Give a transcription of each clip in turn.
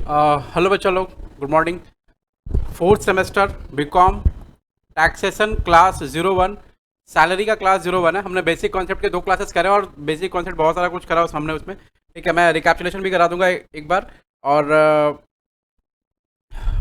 Hello बच्चा लोग, good morning. Fourth semester BCom taxation class 01, salary का क्लास 01 है। हमने बेसिक कॉन्सेप्ट के 2 क्लासेस करे और बेसिक कॉन्सेप्ट बहुत सारा कुछ करा हमने उसमें। ठीक है, मैं रिकैप्चुलेशन भी करा दूंगा एक बार। और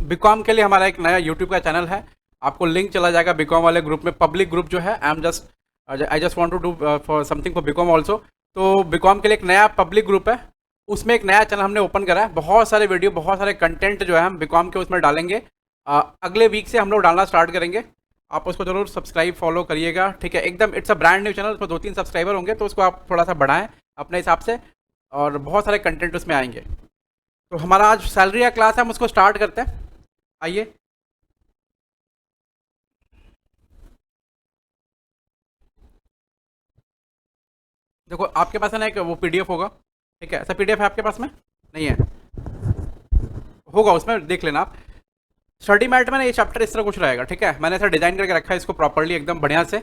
बीकॉम के लिए हमारा एक नया यूट्यूब का चैनल है, आपको लिंक चला जाएगा बीकॉम वाले ग्रुप में। पब्लिक ग्रुप जो है, I just want to do for something for BCom also. तो बीकॉम के लिए एक नया पब्लिक ग्रुप है, उसमें एक नया चैनल हमने ओपन करा है। बहुत सारे वीडियो, बहुत सारे कंटेंट जो है हम बीकॉम के उसमें डालेंगे। अगले वीक से हम लोग डालना स्टार्ट करेंगे। आप उसको जरूर सब्सक्राइब फॉलो करिएगा। ठीक है, एकदम it's a brand new channel, उसमें 2-3 सब्सक्राइबर होंगे, तो उसको आप थोड़ा सा बढ़ाएं अपने हिसाब से, और बहुत सारे कंटेंट उसमें आएंगे। तो हमारा आज सैलरी का क्लास है, हम उसको स्टार्ट करते हैं। आइए। देखो, आपके पास है ना एक वो पीडीएफ होगा। ठीक है, ऐसा पीडीएफ है आपके पास में? नहीं है? होगा, उसमें देख लेना आप। स्टडी मैट में ना ये चैप्टर इस तरह कुछ रहेगा। ठीक है, मैंने ऐसा डिजाइन करके रखा है इसको प्रॉपरली, एकदम बढ़िया से।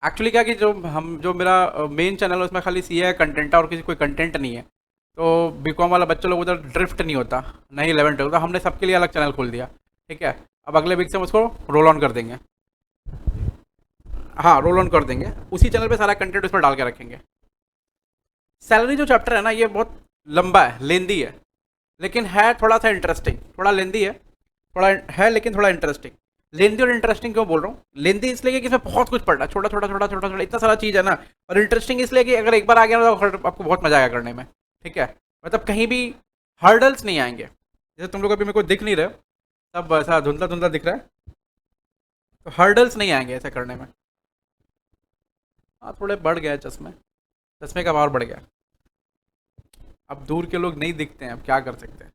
एक्चुअली क्या कि जो मेरा मेन चैनल है उसमें खाली सीए है, कंटेंट है, और किसी कोई कंटेंट नहीं है। तो बीकॉम वाला बच्चा लोग उधर ड्रिफ्ट नहीं होता, नहीं 11 होता। हमने सबके लिए अलग चैनल खोल दिया। ठीक है, अब अगले वीक से हम उसको रोल ऑन कर देंगे। हाँ, रोल ऑन कर देंगे, उसी चैनल पे सारा कंटेंट उस पर डाल के रखेंगे। सैलरी जो चैप्टर है ना, ये बहुत लंबा है, लेंदी है, लेकिन है थोड़ा सा इंटरेस्टिंग। थोड़ा लेंदी है, थोड़ा है, लेकिन थोड़ा इंटरेस्टिंग। लेंदी और इंटरेस्टिंग क्यों बोल रहा हूँ? लेंदी इसलिए कि इसमें बहुत कुछ पढ़ना, छोटा छोटा छोटा छोटा छोटा इतना सारा चीज़ है ना। और इंटरेस्टिंग इसलिए कि अगर एक बार आ गया ना तो आपको बहुत मजा आएगा करने में। ठीक है, मतलब कहीं भी हर्डल्स नहीं आएंगे। जैसे तुम लोग अभी मेरे को दिख नहीं रहे, सब ऐसा धुंधला धुंधला दिख रहा है, तो हर्डल्स नहीं आएंगे ऐसा करने में। हाँ, थोड़े बढ़ गया चश्मे, चश्मे का पावर बढ़ गया। अब दूर के लोग नहीं दिखते हैं, अब क्या कर सकते हैं,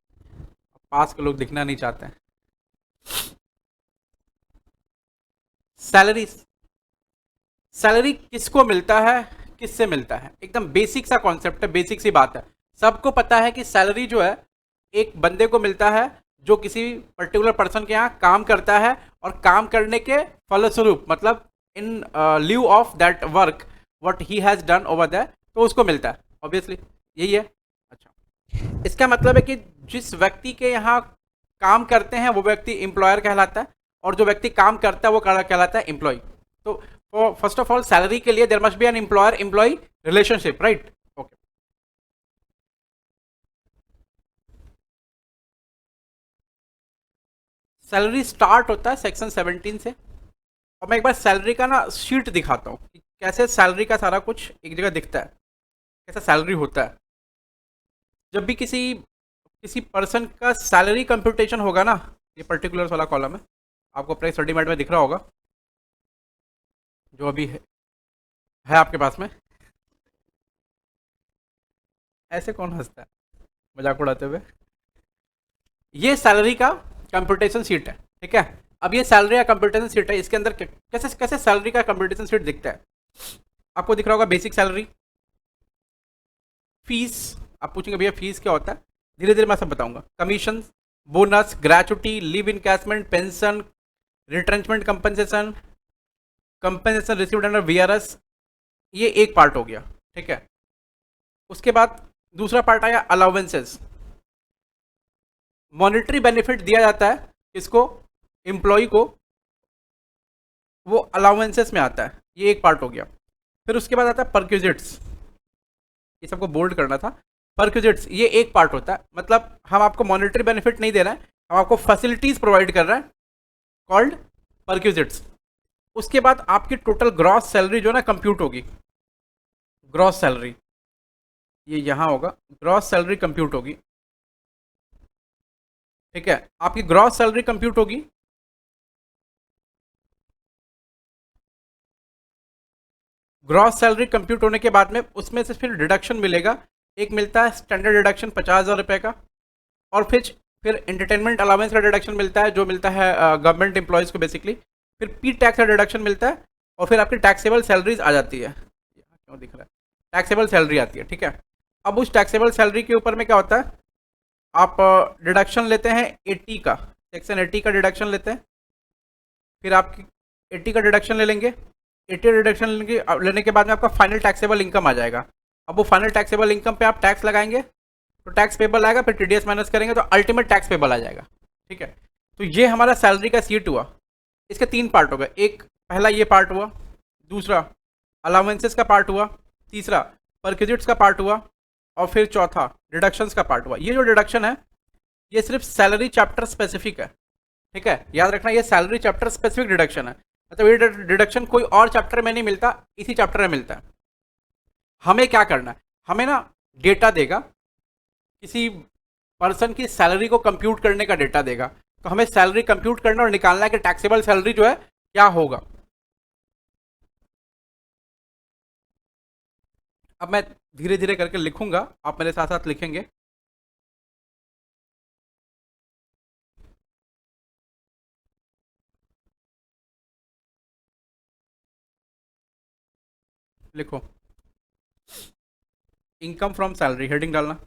अब पास के लोग दिखना नहीं चाहते हैं। सैलरी, सैलरी किसको मिलता है, किससे मिलता है? एकदम बेसिक सा कॉन्सेप्ट है, बेसिक सी बात है। सबको पता है कि सैलरी जो है एक बंदे को मिलता है जो किसी पर्टिकुलर पर्सन के यहाँ काम करता है, और काम करने के फलस्वरूप, मतलब in lieu of that work what he has done over that, तो उसको मिलता है। ऑब्वियसली यही है। अच्छा, इसका मतलब है कि जिस व्यक्ति के यहाँ काम करते हैं वो व्यक्ति एम्प्लॉयर कहलाता है, और जो व्यक्ति काम करता है वो कहलाता है एम्प्लॉय। तो फर्स्ट ऑफ ऑल, सैलरी के लिए there must be an employer employ relationship, right? Okay. Salary start होता है सेक्शन 17 से। और मैं एक बार सैलरी का ना शीट दिखाता हूँ कि कैसे सैलरी का सारा कुछ एक जगह दिखता है, कैसा सैलरी होता है। जब भी किसी किसी पर्सन का सैलरी कंप्यूटेशन होगा ना, ये पर्टिकुलर वाला कॉलम है, आपको अपने स्टडी मैट में दिख रहा होगा, जो अभी है आपके पास में। ऐसे कौन हंसता है मजाक उड़ाते हुए? ये सैलरी का कंप्यूटेशन शीट है। ठीक है, अब ये सैलरी का कंप्यूटेशन शीट है, इसके अंदर कैसे कैसे सैलरी का कंप्यूटेशन शीट दिखता है। आपको दिख रहा होगा बेसिक सैलरी, फीस। आप पूछेंगे भैया फीस क्या होता है, धीरे धीरे मैं सब बताऊंगा। Commission, bonus, gratuity, leave encashment, pension, retrenchment compensation, compensation received under VRS, ये एक पार्ट हो गया। ठीक है, उसके बाद दूसरा पार्ट आया अलाउंसेस। मॉनिटरी बेनिफिट दिया जाता है किसको? एम्प्लॉय को, वो अलाउंसेस में आता है, ये एक पार्ट हो गया। फिर उसके बाद आता है परक्यूजिट्स, ये सबको बोल्ड करना था। परक्यूजिट्स ये एक पार्ट होता है, मतलब हम आपको मॉनिटरी बेनिफिट नहीं दे रहे हैं, हम आपको फैसिलिटीज प्रोवाइड कर रहे हैं, कॉल्ड परक्यूजिट्स। उसके बाद आपकी टोटल ग्रॉस सैलरी जो है ना कंप्यूट होगी। ग्रॉस सैलरी ये यहाँ होगा, ग्रॉस सैलरी कंप्यूट होगी। ठीक है, आपकी ग्रॉस सैलरी कंप्यूट होगी। ग्रॉस सैलरी कंप्यूट होने के बाद में उसमें से फिर डिडक्शन मिलेगा। एक मिलता है स्टैंडर्ड डिडक्शन 50,000 रुपये का, और फिर एंटरटेनमेंट अलाउंस का डिडक्शन मिलता है, जो मिलता है गवर्नमेंट एम्प्लॉयज़ को बेसिकली। फिर पी टैक्स का डिडक्शन मिलता है, और फिर आपकी टैक्सेबल सैलरीज आ जाती है। क्यों दिख रहा है? टैक्सेबल सैलरी आती है। ठीक है, अब उस टैक्सेबल सैलरी के ऊपर में क्या होता है, आप डिडक्शन लेते हैं 80 का, सेक्शन 80 का डिडक्शन लेते हैं। फिर आपकी 80 का डिडक्शन ले लेंगे। 80 डिडक्शन लेने के बाद में आपका फाइनल टैक्सेबल इनकम आ जाएगा। अब वो फाइनल टैक्सेबल इनकम पे आप टैक्स लगाएंगे तो टैक्स पेबल आएगा, फिर टीडीएस माइनस करेंगे तो अल्टीमेट टैक्स पेबल आ जाएगा। ठीक है, तो ये हमारा सैलरी का सीट हुआ। इसके 3 पार्ट हो गए, एक पहला ये पार्ट हुआ, दूसरा अलाउंसेस का पार्ट हुआ, तीसरा परक्विजिट्स का पार्ट हुआ, और फिर चौथा डिडक्शंस का पार्ट हुआ। ये जो डिडक्शन है ये सिर्फ सैलरी चैप्टर स्पेसिफिक है। ठीक है, याद रखना ये सैलरी चैप्टर स्पेसिफिक डिडक्शन है, मतलब ये डिडक्शन कोई और चैप्टर में नहीं मिलता, इसी चैप्टर में मिलता है। हमें क्या करना है, हमें ना डेटा देगा, किसी पर्सन की सैलरी को कंप्यूट करने का डेटा देगा, तो हमें सैलरी कंप्यूट करना और निकालना है कि टैक्सेबल सैलरी जो है क्या होगा। अब मैं धीरे धीरे करके लिखूंगा, आप मेरे साथ साथ लिखेंगे। लिखो, इनकम फ्रॉम सैलरी, हेडिंग डालना,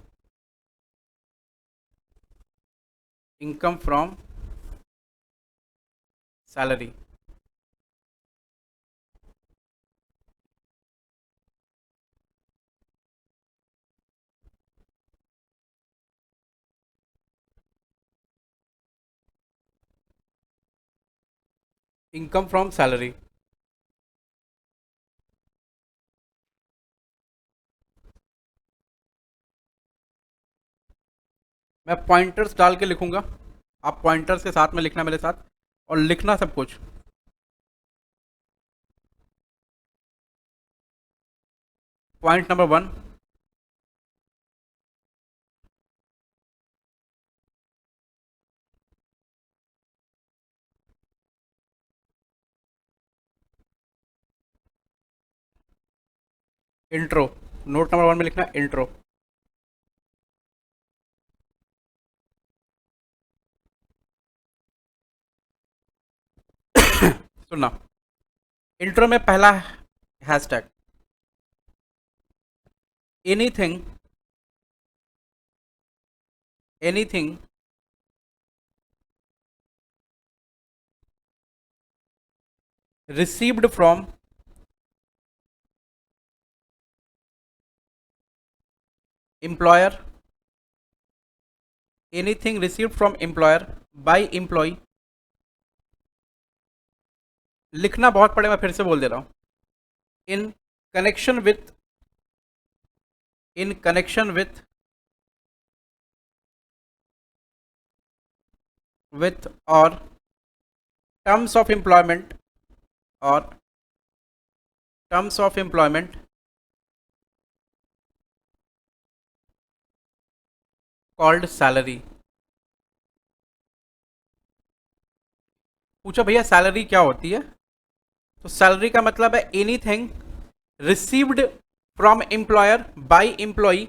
income from salary. Income from salary, मैं पॉइंटर्स डाल के लिखूंगा, आप पॉइंटर्स के साथ में लिखना मेरे साथ, और लिखना सब कुछ। Point number 1, intro. Note number 1 में लिखना इंट्रो। सुनना, इंट्रो में पहला hashtag, anything anything received from employer, anything received from employer by employee। लिखना बहुत पड़े, मैं फिर से बोल दे रहा हूं, इन connection with in connection with और टर्म्स ऑफ एम्प्लॉयमेंट, और terms of employment called salary. पूछो भैया सैलरी क्या होती है, तो सैलरी का मतलब है anything received from employer by employee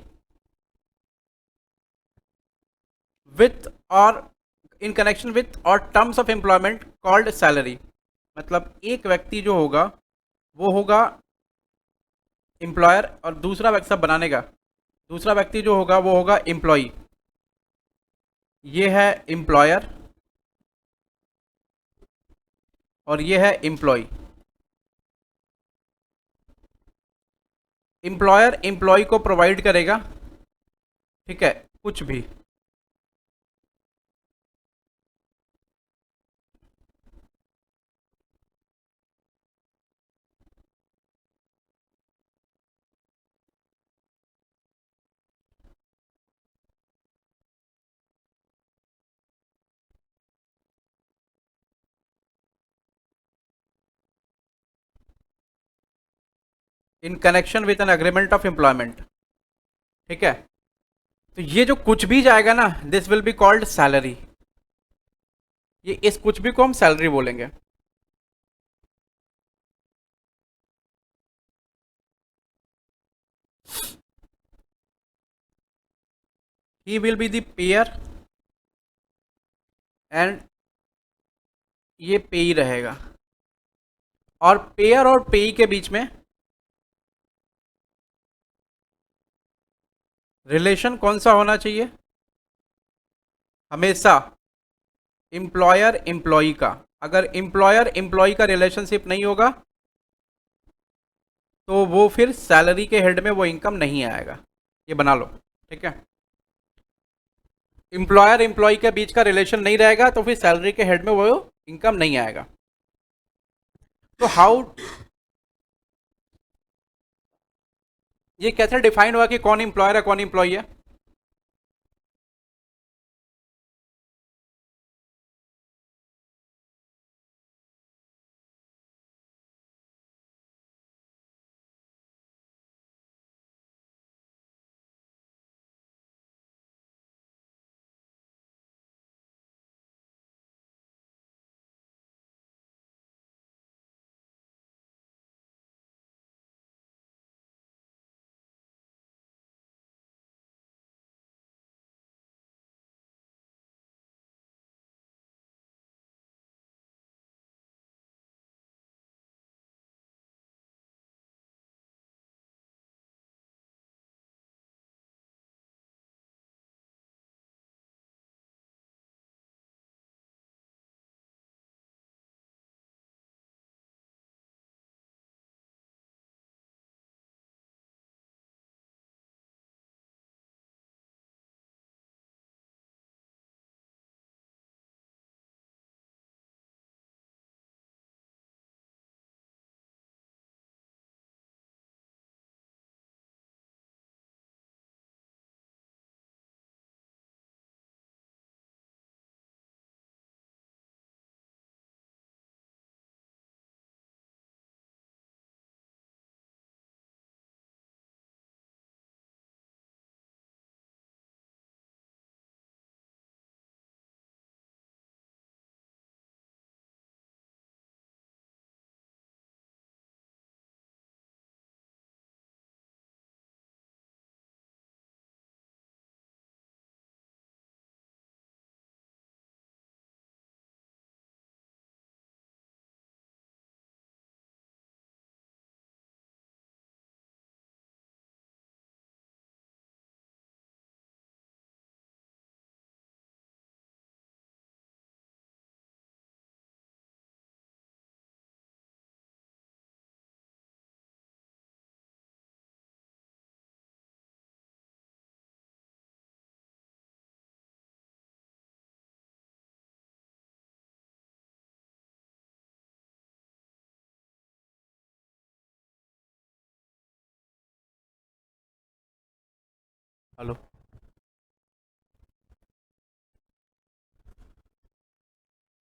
with और इन कनेक्शन विथ और terms of employment called salary. मतलब एक व्यक्ति जो होगा वो होगा एम्प्लॉयर, और दूसरा व्यक्ति सब बनाने का, दूसरा व्यक्ति जो होगा वो होगा एम्प्लॉई। ये है एम्प्लॉयर और ये है एम्प्लॉय। एम्प्लॉयर एम्प्लॉय को प्रोवाइड करेगा, ठीक है, कुछ भी, इन connection with an agreement of employment. ठीक है, तो ये जो कुछ भी जाएगा ना, this will be called salary. ये इस कुछ भी को हम सैलरी बोलेंगे। He will be the pair and ये पेई रहेगा, और पेयर और पेई के बीच में रिलेशन कौन सा होना चाहिए, हमेशा एम्प्लॉयर एम्प्लॉई का। अगर एम्प्लॉयर एम्प्लॉई का रिलेशनशिप नहीं होगा तो वो फिर सैलरी के हेड में वो इनकम नहीं आएगा, ये बना लो, ठीक है। एम्प्लॉयर एम्प्लॉय के बीच का रिलेशन नहीं रहेगा तो फिर सैलरी के हेड में वो इनकम नहीं आएगा। तो हाउ, ये कैसे डिफाइन हुआ कि कौन एम्प्लॉयर है कौन एम्प्लॉय है? हेलो,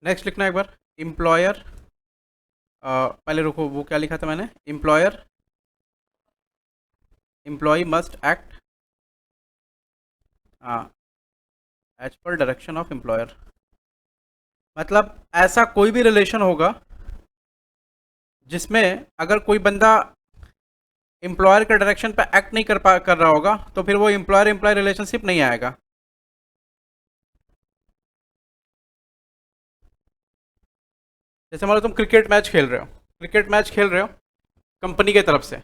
नेक्स्ट लिखना एक बार। एम्प्लॉयर, पहले रुको, वो क्या लिखा था मैंने? Employer, employ must act as per direction of employer. मतलब ऐसा कोई भी रिलेशन होगा जिसमें अगर कोई बंदा एम्प्लॉयर के डायरेक्शन पे एक्ट नहीं कर रहा होगा तो फिर वो एम्प्लॉयर एम्प्लॉय रिलेशनशिप नहीं आएगा। जैसे मान लो तुम क्रिकेट मैच खेल रहे हो, क्रिकेट मैच खेल रहे हो कंपनी के तरफ से,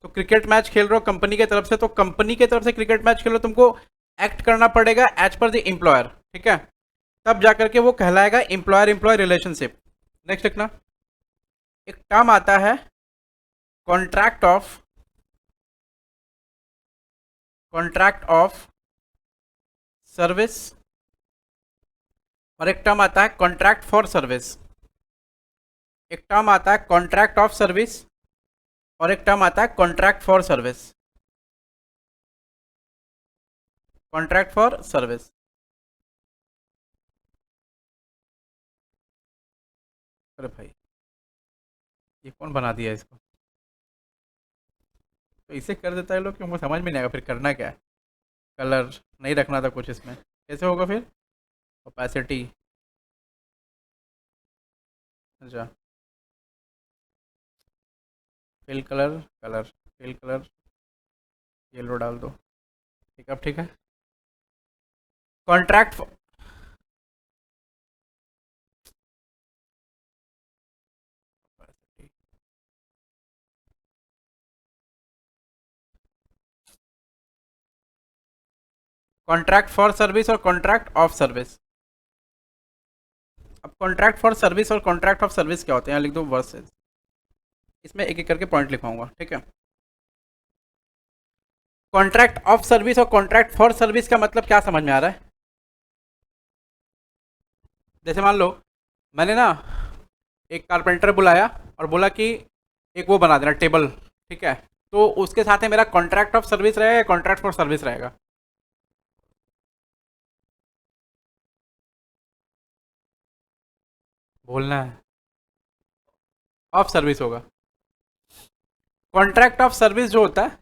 तो क्रिकेट मैच खेल रहे हो कंपनी के तरफ से, तो कंपनी के तरफ से क्रिकेट मैच खेल रहे हो, तुमको एक्ट करना पड़ेगा एज पर द एम्प्लॉयर, ठीक है। तब जाकर के वो कहलाएगा एम्प्लॉयर एम्प्लॉय रिलेशनशिप। नेक्स्ट लिखना, एक टर्म आता है कॉन्ट्रैक्ट ऑफ सर्विस, और एक टर्म आता है कॉन्ट्रैक्ट फॉर सर्विस। एक टर्म आता है कॉन्ट्रैक्ट ऑफ सर्विस और एक टर्म आता है contract for service. Contract for service, अरे भाई ये कौन बना दिया इसको? तो इसे कर देता है लोग कि हमको समझ में नहीं आएगा फिर करना क्या है। कलर नहीं रखना था कुछ इसमें, कैसे होगा फिर? ओपेसिटी, अच्छा, fill colour, colour fill colour, yellow डाल दो, ठीक है, अब ठीक है। कॉन्ट्रैक्ट, कॉन्ट्रैक्ट फॉर सर्विस और कॉन्ट्रैक्ट ऑफ सर्विस। अब कॉन्ट्रैक्ट फॉर सर्विस और कॉन्ट्रैक्ट ऑफ सर्विस क्या होते हैं? यहाँ लिख दो वर्सेस। इसमें एक एक करके पॉइंट लिखवाऊंगा, ठीक है। कॉन्ट्रैक्ट ऑफ सर्विस और कॉन्ट्रैक्ट फॉर सर्विस का मतलब क्या समझ में आ रहा है? जैसे मान लो मैंने ना एक कारपेंटर बुलाया और बोला कि एक वो बना देना टेबल, ठीक है। तो उसके साथ में मेरा कॉन्ट्रैक्ट ऑफ सर्विस रहेगा या कॉन्ट्रैक्ट फॉर सर्विस रहेगा? बोलना है। ऑफ सर्विस होगा। कॉन्ट्रैक्ट ऑफ सर्विस जो होता है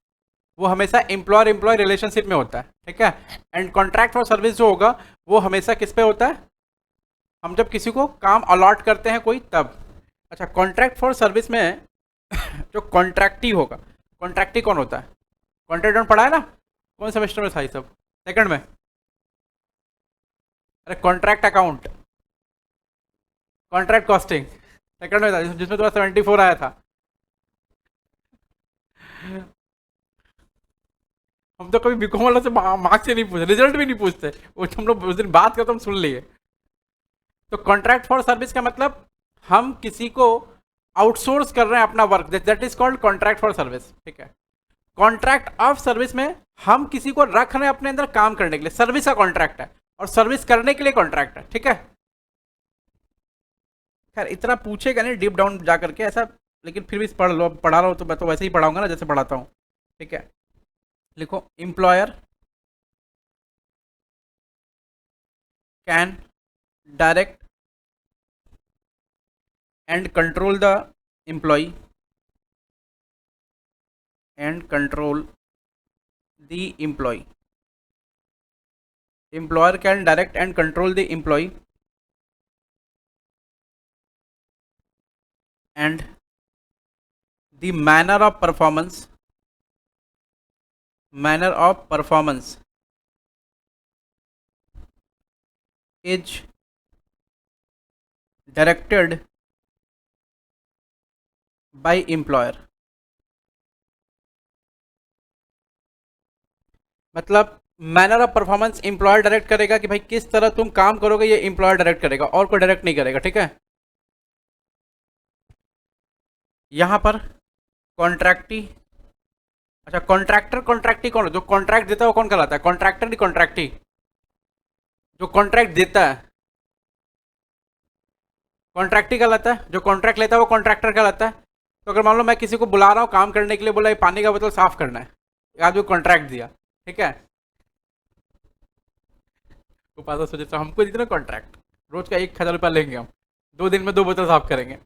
वो हमेशा एम्प्लॉयर एम्प्लॉय रिलेशनशिप में होता है, ठीक है। एंड कॉन्ट्रैक्ट फॉर सर्विस जो होगा वो हमेशा किस पे होता है? हम जब किसी को काम अलॉट करते हैं कोई, तब। अच्छा, कॉन्ट्रैक्ट फॉर सर्विस में जो कॉन्ट्रैक्टी होगा, कॉन्ट्रैक्टी कौन होता है? कॉन्ट्रैक्ट पढ़ा है ना? कौन सेमेस्टर में था ये सब? सेकंड में? अरे contract account, contract costing second में था, जिसमें तुम्हारा 74 आया था। हम तो कभी बीकॉम वालों से मार्क्स से नहीं पूछे, रिजल्ट भी नहीं पूछते, वो हम लोग उस दिन बात करते हम सुन लिए। तो कॉन्ट्रैक्ट फॉर सर्विस का मतलब हम किसी को आउटसोर्स कर रहे हैं अपना work, that is called contract for service, ठीक है। कॉन्ट्रैक्ट ऑफ सर्विस में हम किसी को रख रहे हैं अपने अंदर काम करने के लिए, सर्विस का कॉन्ट्रैक्ट है और सर्विस करने के लिए कॉन्ट्रैक्ट है, ठीक है। खैर इतना पूछेगा नहीं डीप डाउन जा करके ऐसा, लेकिन फिर भी पढ़ लो, पढ़ा रहा हूँ तो मैं तो वैसे ही पढ़ाऊंगा ना जैसे पढ़ाता हूँ, ठीक है। लिखो, employer can direct and control the employ and control the employ. employer can direct and control the employee and the manner of performance is directed by employer। मतलब manner of performance employer direct करेगा कि भाई किस तरह तुम काम करोगे, ये एम्प्लॉयर डायरेक्ट करेगा और कोई डायरेक्ट नहीं करेगा, ठीक है। यहां पर कॉन्ट्रैक्टी, अच्छा कॉन्ट्रैक्टर कॉन्ट्रैक्टी कौन है? जो कॉन्ट्रैक्ट देता है वो कौन कहलाता है? कॉन्ट्रैक्टर नहीं कॉन्ट्रैक्टी? जो कॉन्ट्रैक्ट देता है कॉन्ट्रैक्टी कहलाता है, जो कॉन्ट्रैक्ट लेता है वो कॉन्ट्रैक्टर कहलाता है। तो अगर मान लो मैं किसी को बुला रहा हूँ काम करने के लिए, बोला ये पानी का बोतल साफ करना है, एक आदमी कॉन्ट्रैक्ट दिया, ठीक है। तो पास सोचे तो हमको दीजिए ना कॉन्ट्रैक्ट, रोज का 1,000 रुपया लेंगे हम, 2 दिन में 2 बोतल साफ करेंगे,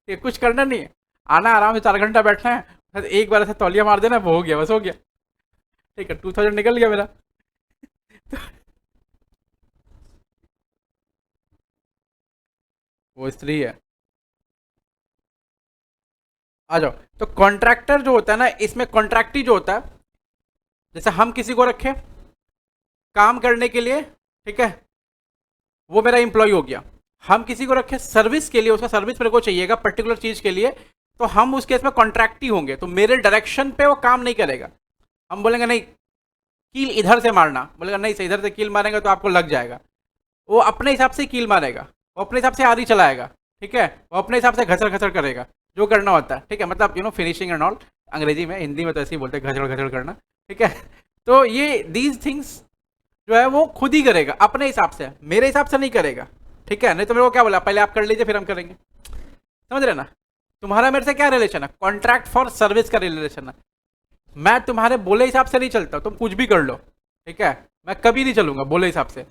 ये कुछ करना नहीं है, आना आराम से 4 घंटा बैठना है, बस एक बार ऐसे तौलिया मार देना, वो हो गया, बस हो गया, ठीक है, 2000 निकल गया मेरा। वो स्त्री है। आ जाओ। तो कॉन्ट्रैक्टर जो होता है ना, इसमें कॉन्ट्रैक्टी जो होता है, जैसे हम किसी को रखे काम करने के लिए, ठीक है, वो मेरा इंप्लॉय हो गया। हम किसी को रखे सर्विस के लिए, उसका सर्विस मेरे को चाहिएगा पर्टिकुलर चीज के लिए, तो हम उस केस में कॉन्ट्रैक्टी होंगे, तो मेरे डायरेक्शन पे वो काम नहीं करेगा। हम बोलेंगे नहीं कील इधर से मारना, बोलेगा नहीं से इधर से कील मारेंगे तो आपको लग जाएगा। वो अपने हिसाब से कील मारेगा, वो अपने हिसाब से आरी चलाएगा, ठीक है, वो अपने हिसाब से घसर घसर करेगा जो करना होता है, ठीक है, मतलब फिनिशिंग एंड ऑल, अंग्रेजी में, हिंदी में तो ऐसे ही बोलते हैं घसड़ घसड़ करना, ठीक है। तो ये दीज थिंग्स जो है वो खुद ही करेगा अपने हिसाब से, मेरे हिसाब से नहीं करेगा, ठीक है। नहीं तो मेरे को क्या बोला, पहले आप कर लीजिए फिर हम करेंगे, समझ रहे ना? तुम्हारा मेरे से क्या रिलेशन है? कॉन्ट्रैक्ट फॉर सर्विस का रिलेशन है। मैं तुम्हारे बोले हिसाब से नहीं चलता, तुम कुछ भी कर लो, ठीक है, मैं कभी नहीं चलूंगा बोले हिसाब से।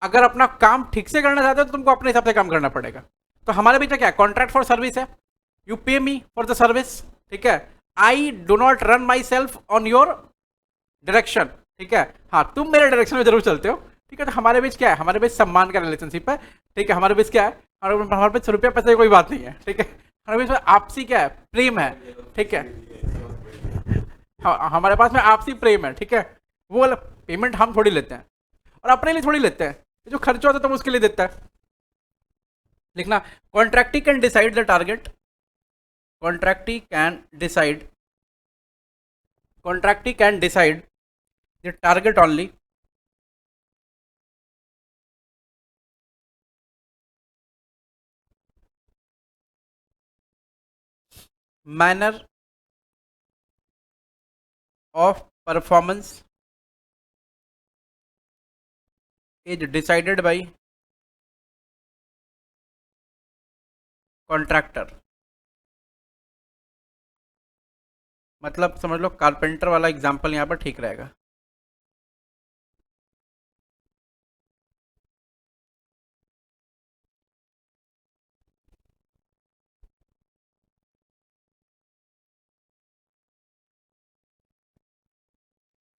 अगर अपना काम ठीक से करना चाहते हो तो तुमको अपने हिसाब से काम करना पड़ेगा। तो हमारे बीच में क्या है, कॉन्ट्रैक्ट फॉर सर्विस है, यू पे मी फॉर द सर्विस, ठीक है। I do not run my self on your direction, ठीक है। हाँ, तुम मेरे डायरेक्शन में जरूर चलते हो, ठीक है। तो हमारे बीच क्या है, हमारे बीच सम्मान का रिलेशनशिप है, ठीक है। हमारे बीच क्या है, हमारे बीच रुपया पैसे की कोई बात नहीं है, ठीक है। हमारे बीच में आपसी क्या है, प्रेम है, ठीक है। हमारे पास में आपसी प्रेम है, ठीक है। वो वाला पेमेंट हम थोड़ी लेते हैं, और अपने लिए थोड़ी लेते हैं, जो खर्चा होता है तो उसके लिए देता है। लिखना, contractee can decide the target, contractee can decide, contractee can decide the target only, manner of performance is decided by contractor. मतलब समझ लो कारपेंटर वाला एग्जाम्पल यहाँ पर ठीक रहेगा।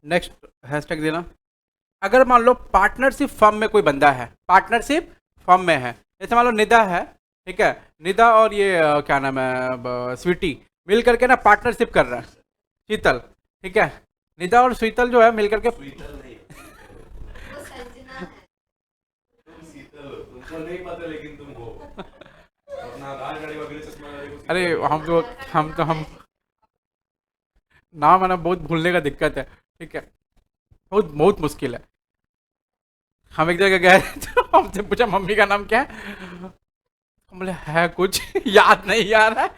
नेक्स्ट हैशटैग देना, अगर मान लो पार्टनरशिप फर्म में कोई बंदा है, पार्टनरशिप फर्म में है, जैसे मान लो निदा है, ठीक है। निदा और ये क्या नाम है, स्वीटी मिल करके ना पार्टनरशिप कर रहा है, शीतल, ठीक है। निदा और शीतल जो है मिल करके, अरे हम नाम है ना, बहुत भूलने का दिक्कत है, ठीक है। बहुत बहुत मुश्किल है। हम एक जगह गए तो हमसे पूछा मम्मी का नाम क्या है, हम बोले है कुछ याद नहीं आ रहा है।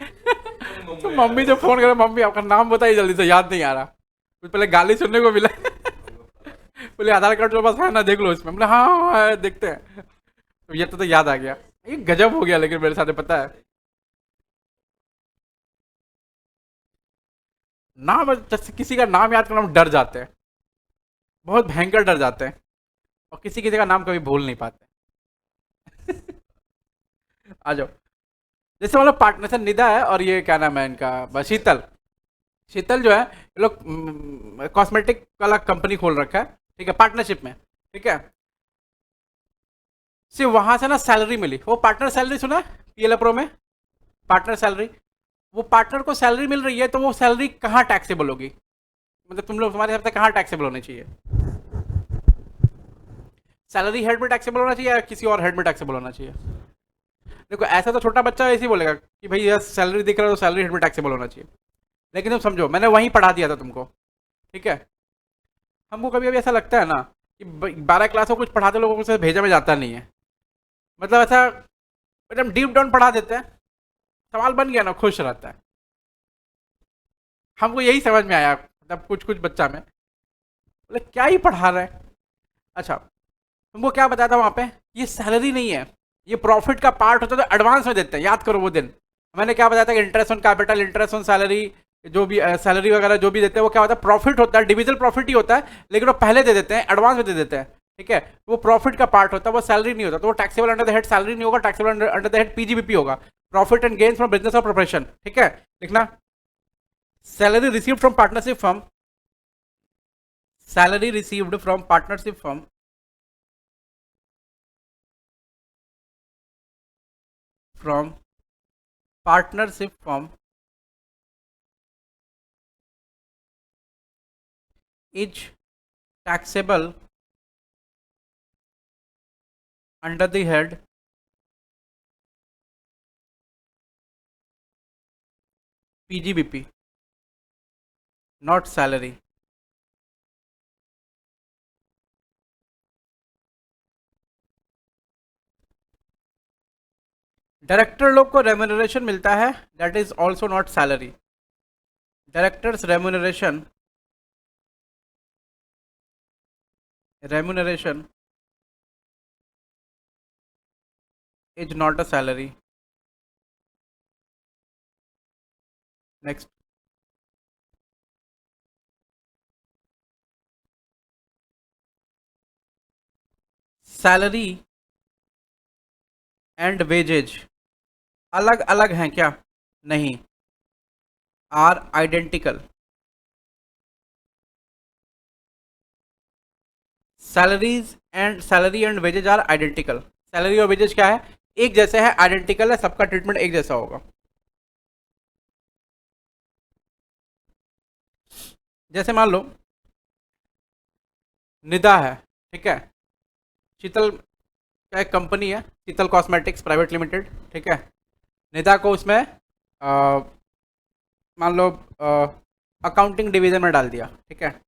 तो मम्मी जो फोन करे, मम्मी आपका नाम बताइए जल्दी से, याद नहीं आ रहा। कुछ पहले गाली सुनने को मिला। बोले आधार कार्ड जो पास है ना, देख लो इसमें। बोले हाँ हाँ हाँ, देखते हैं। तो ये तो याद आ गया। ये गजब हो गया लेकिन मेरे साथ, पता है नाम, जैसे किसी का नाम याद करना हम डर जाते हैं, बहुत भयंकर डर जाते हैं, और किसी किसी का नाम कभी भूल नहीं पाते। आ जाओ, जैसे मतलब पार्टनर से निदा है और ये क्या नाम है इनका, शीतल। शीतल जो है, ये लोग कॉस्मेटिक वाला कंपनी खोल रखा है, ठीक है, पार्टनरशिप में, ठीक है। सिर्फ वहां से ना सैलरी मिली, वो पार्टनर सैलरी सुना है पीएल प्रो में, पार्टनर सैलरी। वो पार्टनर को सैलरी मिल रही है, तो वो सैलरी कहाँ टैक्सेबल होगी, मतलब तुम लोग तुम्हारे हिसाब से कहाँ टैक्सेबल होनी चाहिए? सैलरी हेड में टैक्सेबल होना चाहिए या किसी और हेड में टैक्सेबल होना चाहिए? देखो ऐसा तो छोटा बच्चा ऐसे ही बोलेगा कि भाई यह सैलरी दिख रहा है तो सैलरी हेड में टैक्सेबल होना चाहिए। लेकिन तुम समझो, मैंने वहीं पढ़ा दिया था तुमको, ठीक है। हमको कभी कभी ऐसा लगता है ना कि 12 क्लास को कुछ पढ़ाते लोगों को से भेजा में जाता नहीं है, मतलब ऐसा एकदम डीप डाउन पढ़ा देते हैं, सवाल बन गया ना, खुश रहता है। हमको यही समझ में आया, मतलब कुछ कुछ बच्चा में बोले क्या ही पढ़ा रहे हैं। अच्छा, तुमको क्या बताया था वहाँ पे, ये सैलरी नहीं है, ये प्रॉफिट का पार्ट होता है, तो एडवांस में देते हैं, याद करो वो दिन। मैंने क्या बताया था कि interest on capital, interest on salary, जो भी सैलरी वगैरह जो भी देते हैं वो क्या होता है, प्रॉफिट होता है, डिविजल प्रॉफिट ही होता है, लेकिन वो पहले दे देते हैं, एडवांस में दे देते हैं, ठीक है। वो प्रॉफिट का पार्ट होता है, वो सैलरी नहीं होता, तो वो taxable under the head salary नहीं होगा, taxable under the head PGBP होगा, profit and gains from business of profession, ठीक है। लिखना, salary received from partnership firm, salary received from partnership firm from partnership firm is taxable under the head PGBP, not salary. Director लोग को remuneration मिलता है, that is also not salary. Directors remuneration, remuneration is not a salary. Next, salary and wages अलग अलग हैं क्या? नहीं, are identical. Salary and wages are identical. Salary और वेजेज क्या है? एक जैसे है, आइडेंटिकल है, सबका ट्रीटमेंट एक जैसा होगा। जैसे मान लो निदा है, ठीक है, शीतल का एक कंपनी है, शीतल कॉस्मेटिक्स प्राइवेट लिमिटेड, ठीक है। निदा को उसमें मान लो अकाउंटिंग डिवीजन में डाल दिया, ठीक है,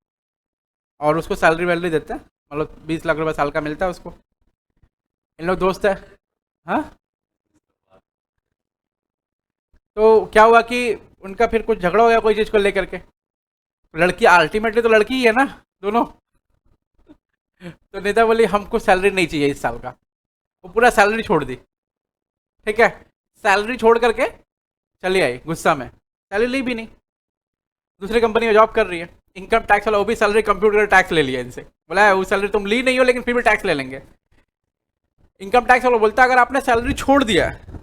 और उसको सैलरी वैलरी देते हैं, मतलब 20 लाख रुपए साल का मिलता है उसको। इन लोग दोस्त है। हाँ, तो क्या हुआ कि उनका फिर कुछ झगड़ा हो गया कोई चीज़ को लेकर के। लड़की अल्टीमेटली तो लड़की ही है ना, दोनों। तो निदा बोली हमको सैलरी नहीं चाहिए इस साल का, वो पूरा सैलरी छोड़ दी, ठीक है। सैलरी छोड़ करके चली आई गुस्सा में, सैलरी ली भी नहीं, दूसरी कंपनी में जॉब कर रही है। इनकम टैक्स वाला वो भी सैलरी कंप्यूटर कर टैक्स ले लिया इनसे, बोला वो सैलरी तुम ली नहीं हो लेकिन फिर भी टैक्स ले लेंगे। इनकम टैक्स वाला बोलता है अगर आपने सैलरी छोड़ दिया है,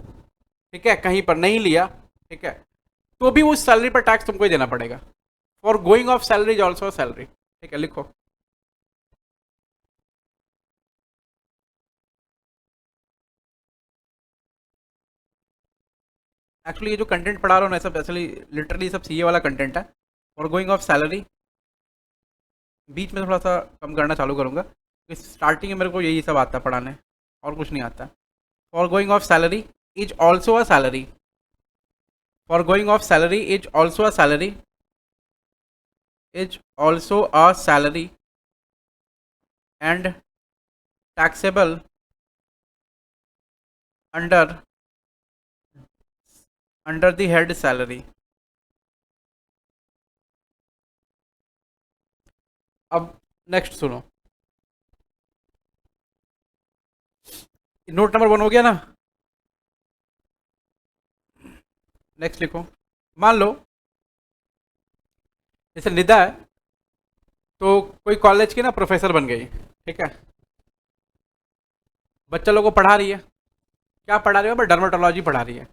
ठीक है, कहीं पर नहीं लिया, ठीक है, तो भी उस सैलरी पर टैक्स तुमको ही देना पड़ेगा। For going of salary is also salary, ठीक है, लिखो। एक्चुअली ये जो कंटेंट पढ़ा रहा हूँ ना, सब एक्चुअली लिटरली सब सीए वाला कंटेंट है। फॉर गोइंग ऑफ सैलरी बीच में थोड़ा सा कम करना चालू करूँगा, स्टार्टिंग में मेरे को यही सब आता है पढ़ाने, और कुछ नहीं आता। For going of salary is also a salary, for going of salary is also a salary, is also a salary and taxable under under the head salary. अब नेक्स्ट सुनो, नोट नंबर 1 हो गया ना। नेक्स्ट लिखो। मान लो जैसे निदा है, तो कोई कॉलेज की ना प्रोफेसर बन गई, ठीक है, बच्चा लोगों को पढ़ा रही है। क्या पढ़ा रही है? डर्मेटोलॉजी पढ़ा रही है,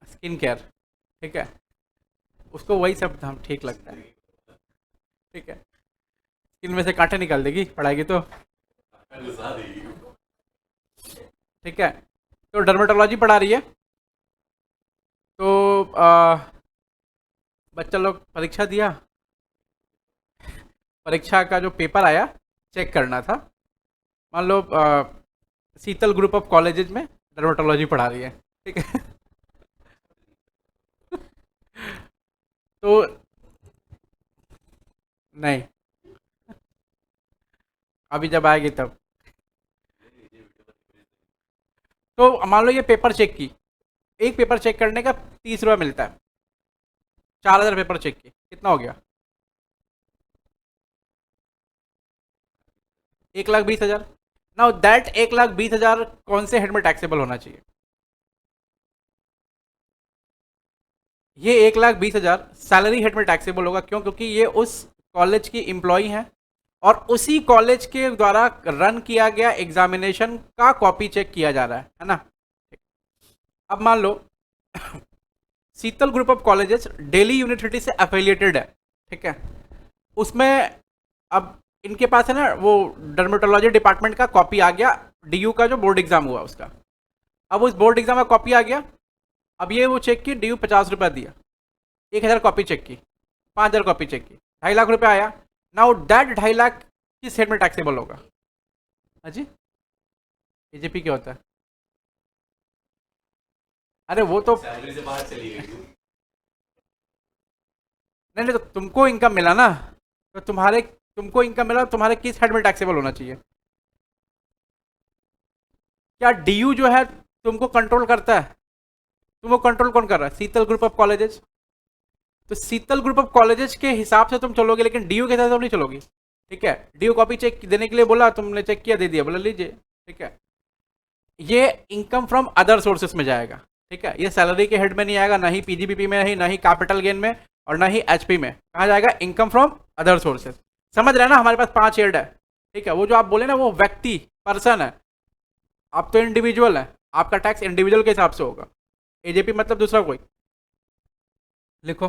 स्किन केयर, ठीक है, उसको वही सब हम ठीक लगता है, ठीक है, स्किन में से कांटे निकाल देगी पढ़ाएगी तो, ठीक है। तो डर्मेटोलॉजी पढ़ा रही है, तो बच्चा लोग परीक्षा दिया, परीक्षा का जो पेपर आया चेक करना था। मान लो शीतल ग्रुप ऑफ कॉलेजेस में डर्मेटोलॉजी पढ़ा रही है, ठीक है। तो नहीं, अभी जब आएगी तब। तो मान लो ये पेपर चेक की, एक पेपर चेक करने का 30 रुपये मिलता है, 4,000 पेपर चेक की, कितना हो गया? 1,20,000। नाउ दैट 1,20,000 कौन से हेड में टैक्सेबल होना चाहिए? ये 1,20,000 सैलरी हेड में टैक्सेबल होगा। क्यों? क्योंकि ये उस कॉलेज की एम्प्लॉई है और उसी कॉलेज के द्वारा रन किया गया एग्जामिनेशन का कॉपी चेक किया जा रहा है ना। अब मान लो Sheetal group of colleges Delhi university से एफिलिएटेड है, ठीक है, उसमें अब इनके पास है ना वो डर्मेटोलॉजी डिपार्टमेंट का कॉपी आ गया, डीयू का जो बोर्ड एग्जाम हुआ उसका। अब उस बोर्ड एग्जाम का कॉपी आ गया, अब ये वो चेक की, डीयू 50 रुपया दिया, 1,000 कॉपी चेक की, 5,000 कॉपी चेक की, 2.5 लाख रुपया आया। नाउ दैट 2.5 लाख किस हेड में टैक्सेबल होगा? हाँ जी, एजेपी क्या होता है? अरे वो तो सैलरी से बाहर चली गई। नहीं नहीं, तो तुमको इनकम मिला ना, तो तुमको इनकम मिला, तुम्हारे किस हेड में टैक्सेबल होना चाहिए? क्या डीयू जो है तुमको कंट्रोल करता है? तुमको कंट्रोल कौन कर रहा है? शीतल ग्रुप ऑफ कॉलेजेस। तो शीतल ग्रुप ऑफ कॉलेजेस के हिसाब से तुम चलोगे, लेकिन डीयू के हिसाब से तुम नहीं चलोगी, ठीक है। डीयू कॉपी चेक देने के लिए बोला, तुमने चेक किया, दे दिया, बोला लीजिए, ठीक है। ये इनकम फ्रॉम अदर सोर्सेस में जाएगा, ठीक है, ये सैलरी के हेड में नहीं आएगा, ना ही पीजीबीपी में, ना ही कैपिटल गेन में, और ना ही एचपी में। कहा जाएगा? Income from other sources. समझ रहे हैं ना? हमारे पास 5 हेड है, ठीक है, वो जो आप बोले ना वो व्यक्ति पर्सन है, आप तो इंडिविजुअल है, आपका टैक्स इंडिविजुअल के हिसाब से होगा। एजेपी मतलब दूसरा कोई। लिखो।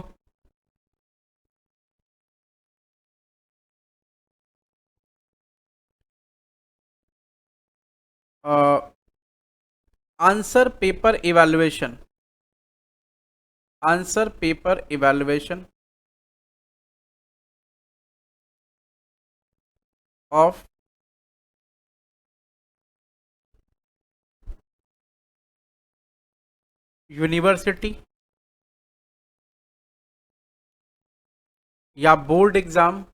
Answer paper evaluation, answer paper evaluation of university या बोर्ड एग्जाम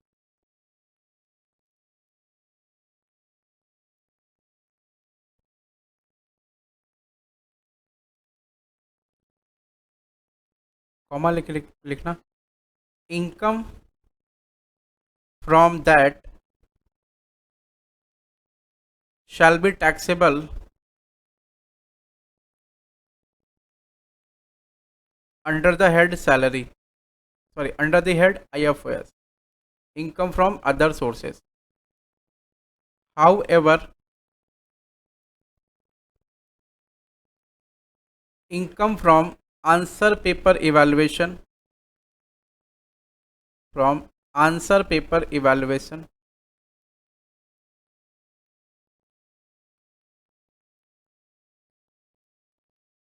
कॉमा लिखना, income from that shall be taxable under the head salary, sorry, under the head IFOS, income from other sources. However, income from answer paper evaluation, from answer paper evaluation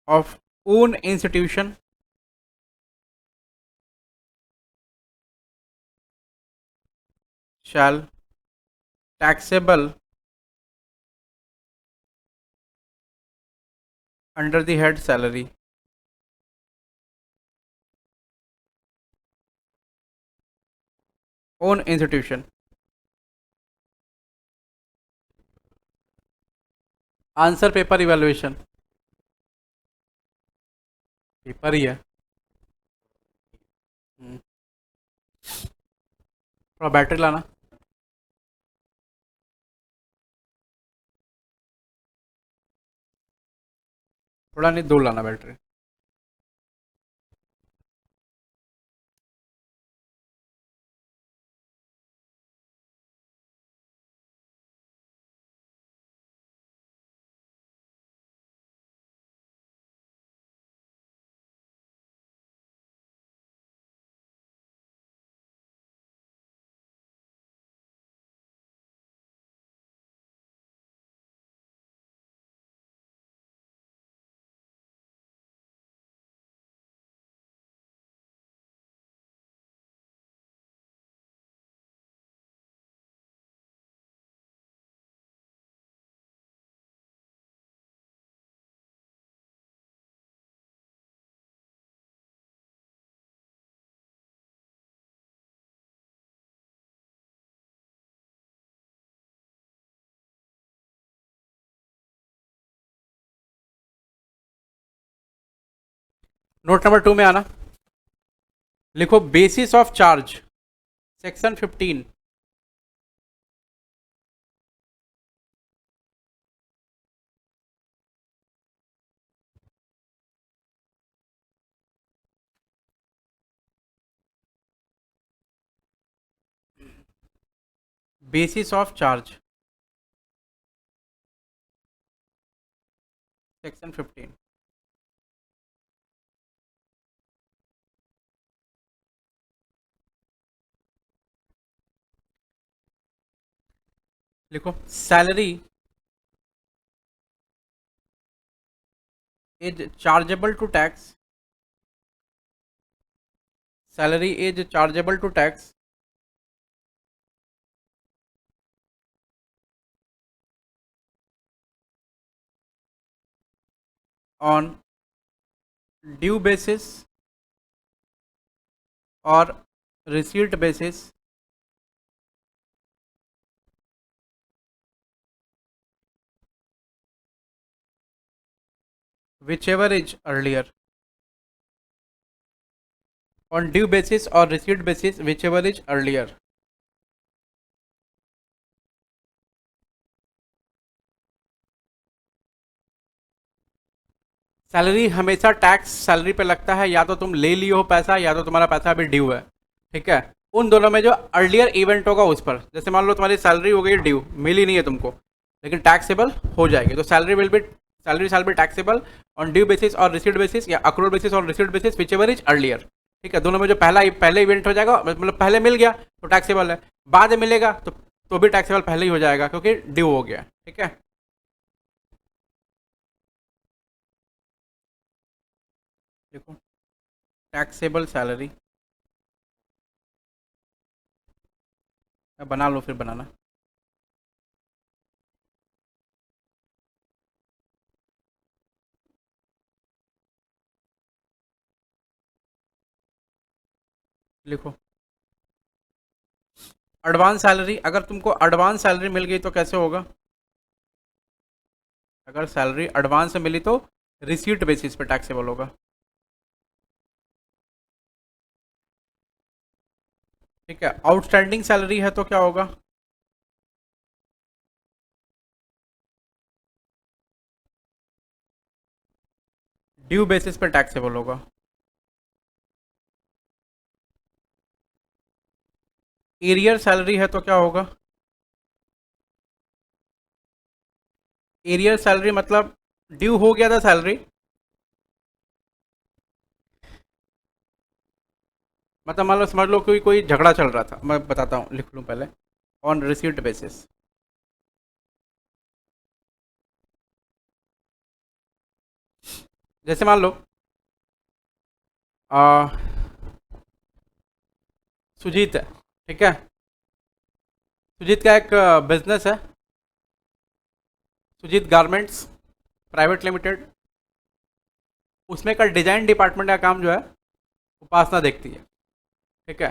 of own institution shall taxable under the head salary. Own institution, answer paper evaluation paper ही है। थोड़ा battery लाना, थोड़ा नहीं, दो लाना battery. Note number 2 में आना, लिखो basis of charge, section 15। Basis of charge, section 15। लिखो salary is chargeable to tax, salary is chargeable to tax on due basis or receipt basis whichever is earlier, on due basis or receipt basis whichever is earlier। Salary हमेशा tax salary पे लगता है, या तो तुम ले लियो हो पैसा या तो तुम्हारा पैसा अभी ड्यू है, ठीक है। उन दोनों में जो अर्लियर इवेंट होगा उस पर, जैसे मान लो तुम्हारी सैलरी हो गई ड्यू, मिली नहीं है तुमको, लेकिन टैक्सेबल हो जाएगी, तो salary shall be taxable on due basis और रिसीट बेसिस या अक्रूल बेसिस और receipt basis whichever is earlier. ठीक है, दोनों में जो पहले इवेंट हो जाएगा, मतलब पहले मिल गया तो टैक्सेबल है, बाद में मिलेगा तो भी टैक्सेबल पहले ही हो जाएगा क्योंकि ड्यू हो गया। ठीक है, देखो टैक्सेबल सैलरी बना लो, फिर बनाना। लिखो एडवांस सैलरी, अगर तुमको एडवांस सैलरी मिल गई तो कैसे होगा? अगर सैलरी एडवांस में मिली तो रिसीट बेसिस पे टैक्सेबल होगा। ठीक है, आउटस्टैंडिंग सैलरी है तो क्या होगा? ड्यू बेसिस पे टैक्सेबल होगा। एरियर सैलरी है तो क्या होगा? एरियर सैलरी मतलब ड्यू हो गया था सैलरी, मतलब मान लो समझ लो कोई कोई झगड़ा चल रहा था, मैं बताता हूँ, लिख लूँ पहले। ऑन रिसीट बेसिस, जैसे मान लो आ, सुजीत है, ठीक है, सुजीत का एक बिजनेस है, सुजीत गारमेंट्स प्राइवेट लिमिटेड, उसमें का डिजाइन डिपार्टमेंट का काम जो है उपासना देखती है। ठीक है,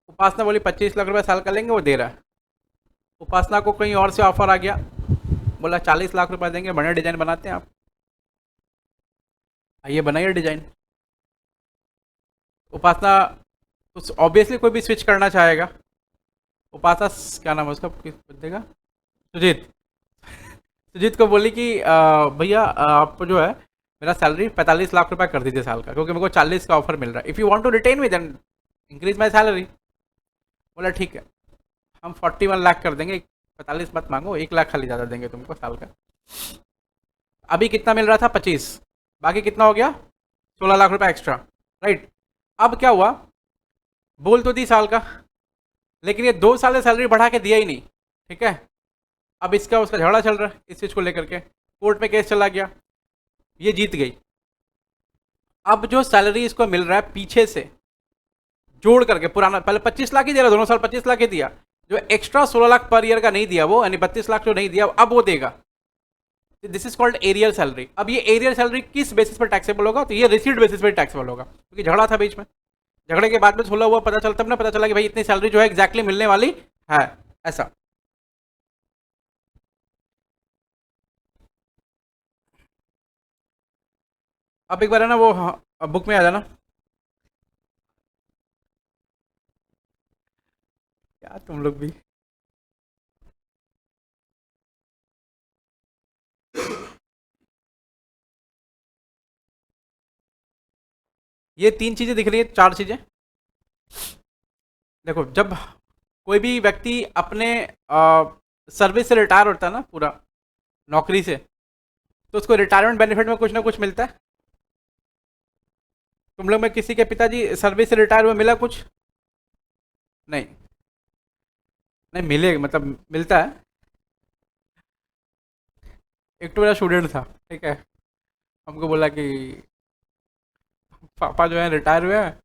उपासना बोली 25 लाख रुपए साल का लेंगे, वो दे रहा है। उपासना को कहीं और से ऑफर आ गया, बोला 40 लाख रुपए देंगे, बढ़िया डिजाइन बनाते हैं आप, आइए बनाइए डिजाइन। उपासना तो ऑब्वियसली कोई भी स्विच करना चाहेगा। उपासना क्या नाम है उसका, किस बंदे का? सुजीत। सुजीत को बोली कि भैया आप जो है मेरा सैलरी 45 लाख रुपए कर दीजिए साल का, क्योंकि मेरे को 40 का ऑफर मिल रहा है, if you want to retain me then increase my salary. बोला ठीक है, हम 41 लाख कर देंगे, 45 मत मांगो, 1 लाख खाली ज़्यादा देंगे तुमको साल का। अभी कितना मिल रहा था? 25, बाकी कितना हो गया? 16 लाख रुपए एक्स्ट्रा, राइट। अब क्या हुआ, बोल तो दी साल का, लेकिन ये 2 साल से सैलरी बढ़ा के दिया ही नहीं। ठीक है, अब इसका उसका झगड़ा चल रहा है इस चीज़ को लेकर के, कोर्ट में केस चला गया, ये जीत गई। अब जो सैलरी इसको मिल रहा है पीछे से जोड़ करके, पुराना पहले 25 लाख ही दे रहा, दोनों साल 25 लाख ही दिया, जो एक्स्ट्रा 16 लाख पर ईयर का नहीं दिया वो, यानी 32 लाख जो नहीं दिया अब वो देगा। This is called arrear salary. अब ये एरियर सैलरी किस बेसिस पर टैक्सेबल होगा? तो ये रिसीट बेसिस पर टैक्सेबल होगा, क्योंकि झगड़ा था बीच में, झगड़े के बाद में 16 हुआ, पता चलता, तब ना पता चला कि भाई इतनी सैलरी जो है एग्जैक्टली मिलने वाली है, ऐसा। अब एक बार है ना वो, हाँ, बुक में आ जाना। क्या तुम लोग भी, ये 3 चीजें दिख रही है, 4 चीजें। देखो जब कोई भी व्यक्ति अपने सर्विस से रिटायर होता है ना, पूरा नौकरी से, तो उसको रिटायरमेंट बेनिफिट में कुछ ना कुछ मिलता है। तुम लोग में किसी के पिताजी सर्विस से रिटायर हुए, मिला कुछ? नहीं, नहीं मिले मतलब मिलता है। एक तो मेरा स्टूडेंट था, ठीक है, हमको बोला कि पापा जो है रिटायर हुए हैं,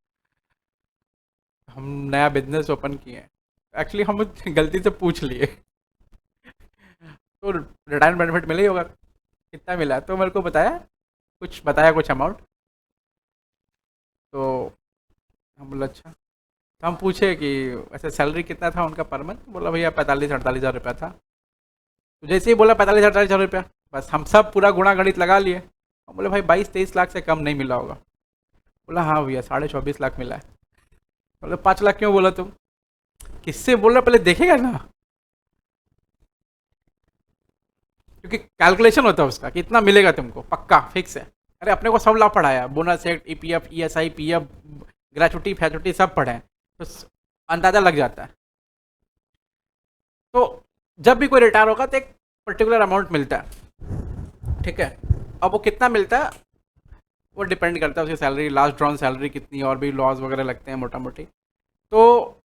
हम नया बिजनेस ओपन किए हैं। एक्चुअली हम गलती से पूछ लिए, तो रिटायरमेंट बेनिफिट मिला ही होगा, कितना मिला तो मेरे को बताया, कुछ अमाउंट। तो हम बोला अच्छा, तो हम पूछे कि वैसे सैलरी कितना था उनका पर मंथ, बोला भैया 45-48 हज़ार रुपया था। तो जैसे ही बोला 45-48 हज़ार रुपया, बस हम सब पूरा गुणा गणित लगा लिए, हम बोले भाई 22-23 लाख से कम नहीं मिला होगा। बोला हाँ भैया 24.5 लाख मिला है। बोले 5 लाख क्यों बोला तुम? किससे बोल रहा, पहले देखेगा ना, क्योंकि कैलकुलेशन होता है उसका कि इतना मिलेगा तुमको, पक्का फिक्स है। अरे अपने को सब लाभ पढ़ाया, bonus act, EPF, ESI, PF, gratuity फैचुटी सब पढ़े हैं, तो अंदाज़ा लग जाता है। तो जब भी कोई रिटायर होगा तो एक पर्टिकुलर अमाउंट मिलता है, ठीक है। अब वो कितना मिलता है वो डिपेंड करता है उसकी सैलरी, लास्ट ड्रॉन सैलरी कितनी है, और भी लॉज वगैरह लगते हैं मोटा मोटी। तो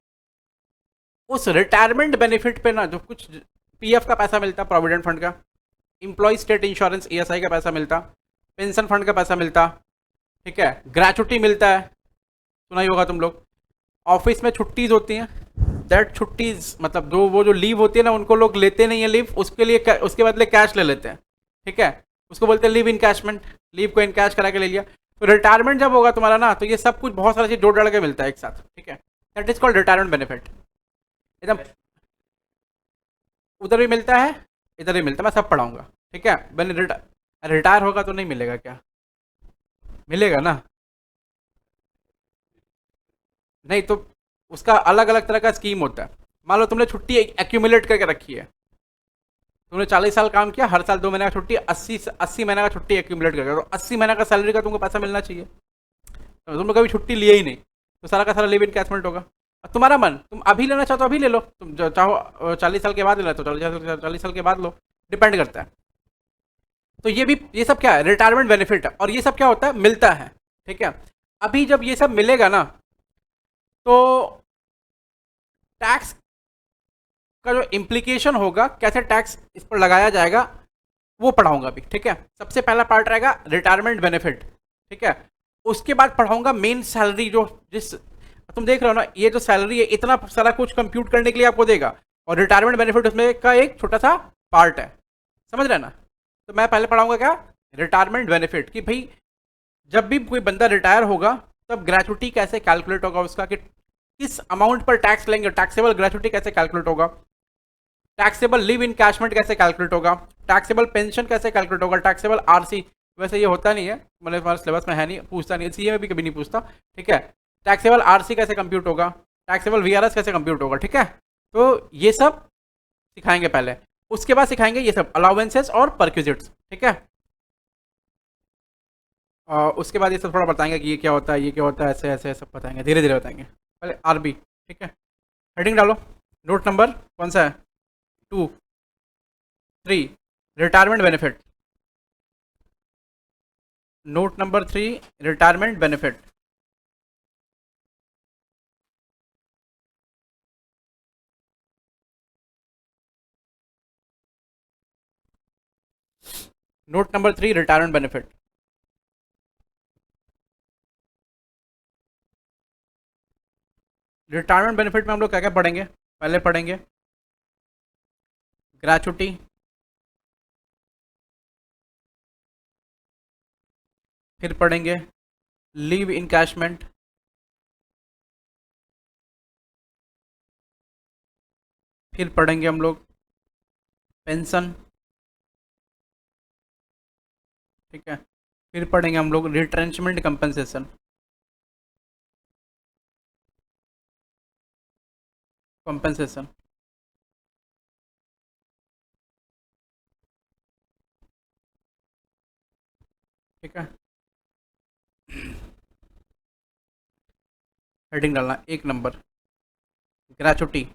उस रिटायरमेंट बेनिफिट पे ना जो कुछ पीएफ का पैसा मिलता, प्रोविडेंट फंड का, एम्प्लॉय स्टेट इंश्योरेंस ईएसआई का पैसा मिलता, पेंशन फंड का पैसा मिलता, ठीक है, ग्रेचुटी मिलता है, सुना ही होगा तुम लोग। ऑफिस में छुट्टीज होती हैं, दैट छुट्टीज मतलब जो वो जो लीव होती है ना, उनको लोग लेते नहीं है लीव, उसके लिए उसके बदले कैश ले लेते हैं, ठीक है, उसको बोलते हैं लीव इनकैशमेंट, लीव को इनकैश करा के ले लिया। तो रिटायरमेंट जब होगा तुम्हारा ना, तो ये सब कुछ बहुत सारी चीज जोड़ डाल के मिलता है एक साथ, ठीक है, that is called retirement benefit. एकदम उधर भी मिलता है, इधर भी मिलता है, मैं सब पढ़ाऊंगा, ठीक है। मैंने रिटायर होगा तो नहीं मिलेगा क्या? मिलेगा ना? नहीं तो उसका अलग अलग तरह का स्कीम होता है। मान लो तुमने छुट्टी एक्यूमुलेट करके रखी है, तुमने 40 साल काम किया, हर साल 2 महीने का छुट्टी, 80 महीने का छुट्टी एक्यूमुलेट करके, तो 80 महीने का सैलरी का तुमको पैसा मिलना चाहिए। तो तुमने कभी छुट्टी लिया ही नहीं, तो सारा का सारा लिव इन कैशमेंट होगा। अब तुम्हारा मन, तुम अभी लेना चाहो तो अभी ले लो, तुम चाहो 40 साल के बाद लेना तो 40 साल के बाद लो, डिपेंड करता है। तो ये सब क्या है? रिटायरमेंट बेनिफिट है, और ये सब क्या होता है? मिलता है, ठीक है। अभी जब ये सब मिलेगा ना, तो टैक्स का जो इम्प्लीकेशन होगा, कैसे टैक्स इस पर लगाया जाएगा, वो पढ़ाऊंगा अभी, ठीक है। सबसे पहला पार्ट रहेगा रिटायरमेंट बेनिफिट, ठीक है। उसके बाद पढ़ाऊंगा मेन सैलरी, जो जिस तुम देख रहे हो ना, ये जो सैलरी है इतना सारा कुछ कंप्यूट करने के लिए आपको देगा, और रिटायरमेंट बेनिफिट उसमें का एक छोटा सा पार्ट है, समझ रहे हैं ना। तो मैं पहले पढ़ाऊंगा क्या? रिटायरमेंट बेनिफिट, कि भाई जब भी कोई बंदा रिटायर होगा तब ग्रेचुटी कैसे कैलकुलेट होगा उसका, कि किस अमाउंट पर टैक्स लेंगे, टैक्सेबल ग्रेचुटी कैसे कैलकुलेट होगा, टैक्सेबल लिव इनकैशमेंट कैसे कैलकुलेट होगा, टैक्सेबल पेंशन कैसे कैलकुलेट होगा, टैक्सेबल आरसी, वैसे ये होता नहीं है, मतलब हमारे सिलेबस में है नहीं, पूछता नहीं है, सीए में भी कभी नहीं पूछता, ठीक है। टैक्सेबल आरसी कैसे कंप्यूट होगा, टैक्सेबल वीआरएस कैसे कंप्यूट होगा, ठीक है। तो ये सब सिखाएंगे पहले, उसके बाद सिखाएंगे ये सब अलाउंसेस और परक्यूजिट्स, ठीक है। और उसके बाद ये सब थोड़ा बताएंगे कि ये क्या होता है, ये क्या होता है, ऐसे ऐसे सब बताएंगे, धीरे धीरे बताएंगे। पहले आरबी, ठीक है, हेडिंग डालो। नोट नंबर कौन सा है? 2, 3, retirement benefit. Note number 3, retirement benefit. Note number 3, retirement benefit. Retirement benefit में हम लोग क्या क्या पढ़ेंगे? पहले पढ़ेंगे ग्रेचुटी, फिर पढ़ेंगे लीव इनकैशमेंट, फिर पढ़ेंगे हम लोग पेंशन, ठीक है, फिर पढ़ेंगे हम लोग रिट्रेंचमेंट कंपनसेशन, कंपनसेशन, ठीक है। हेडिंग डालना 1 नंबर ग्रेचुटी।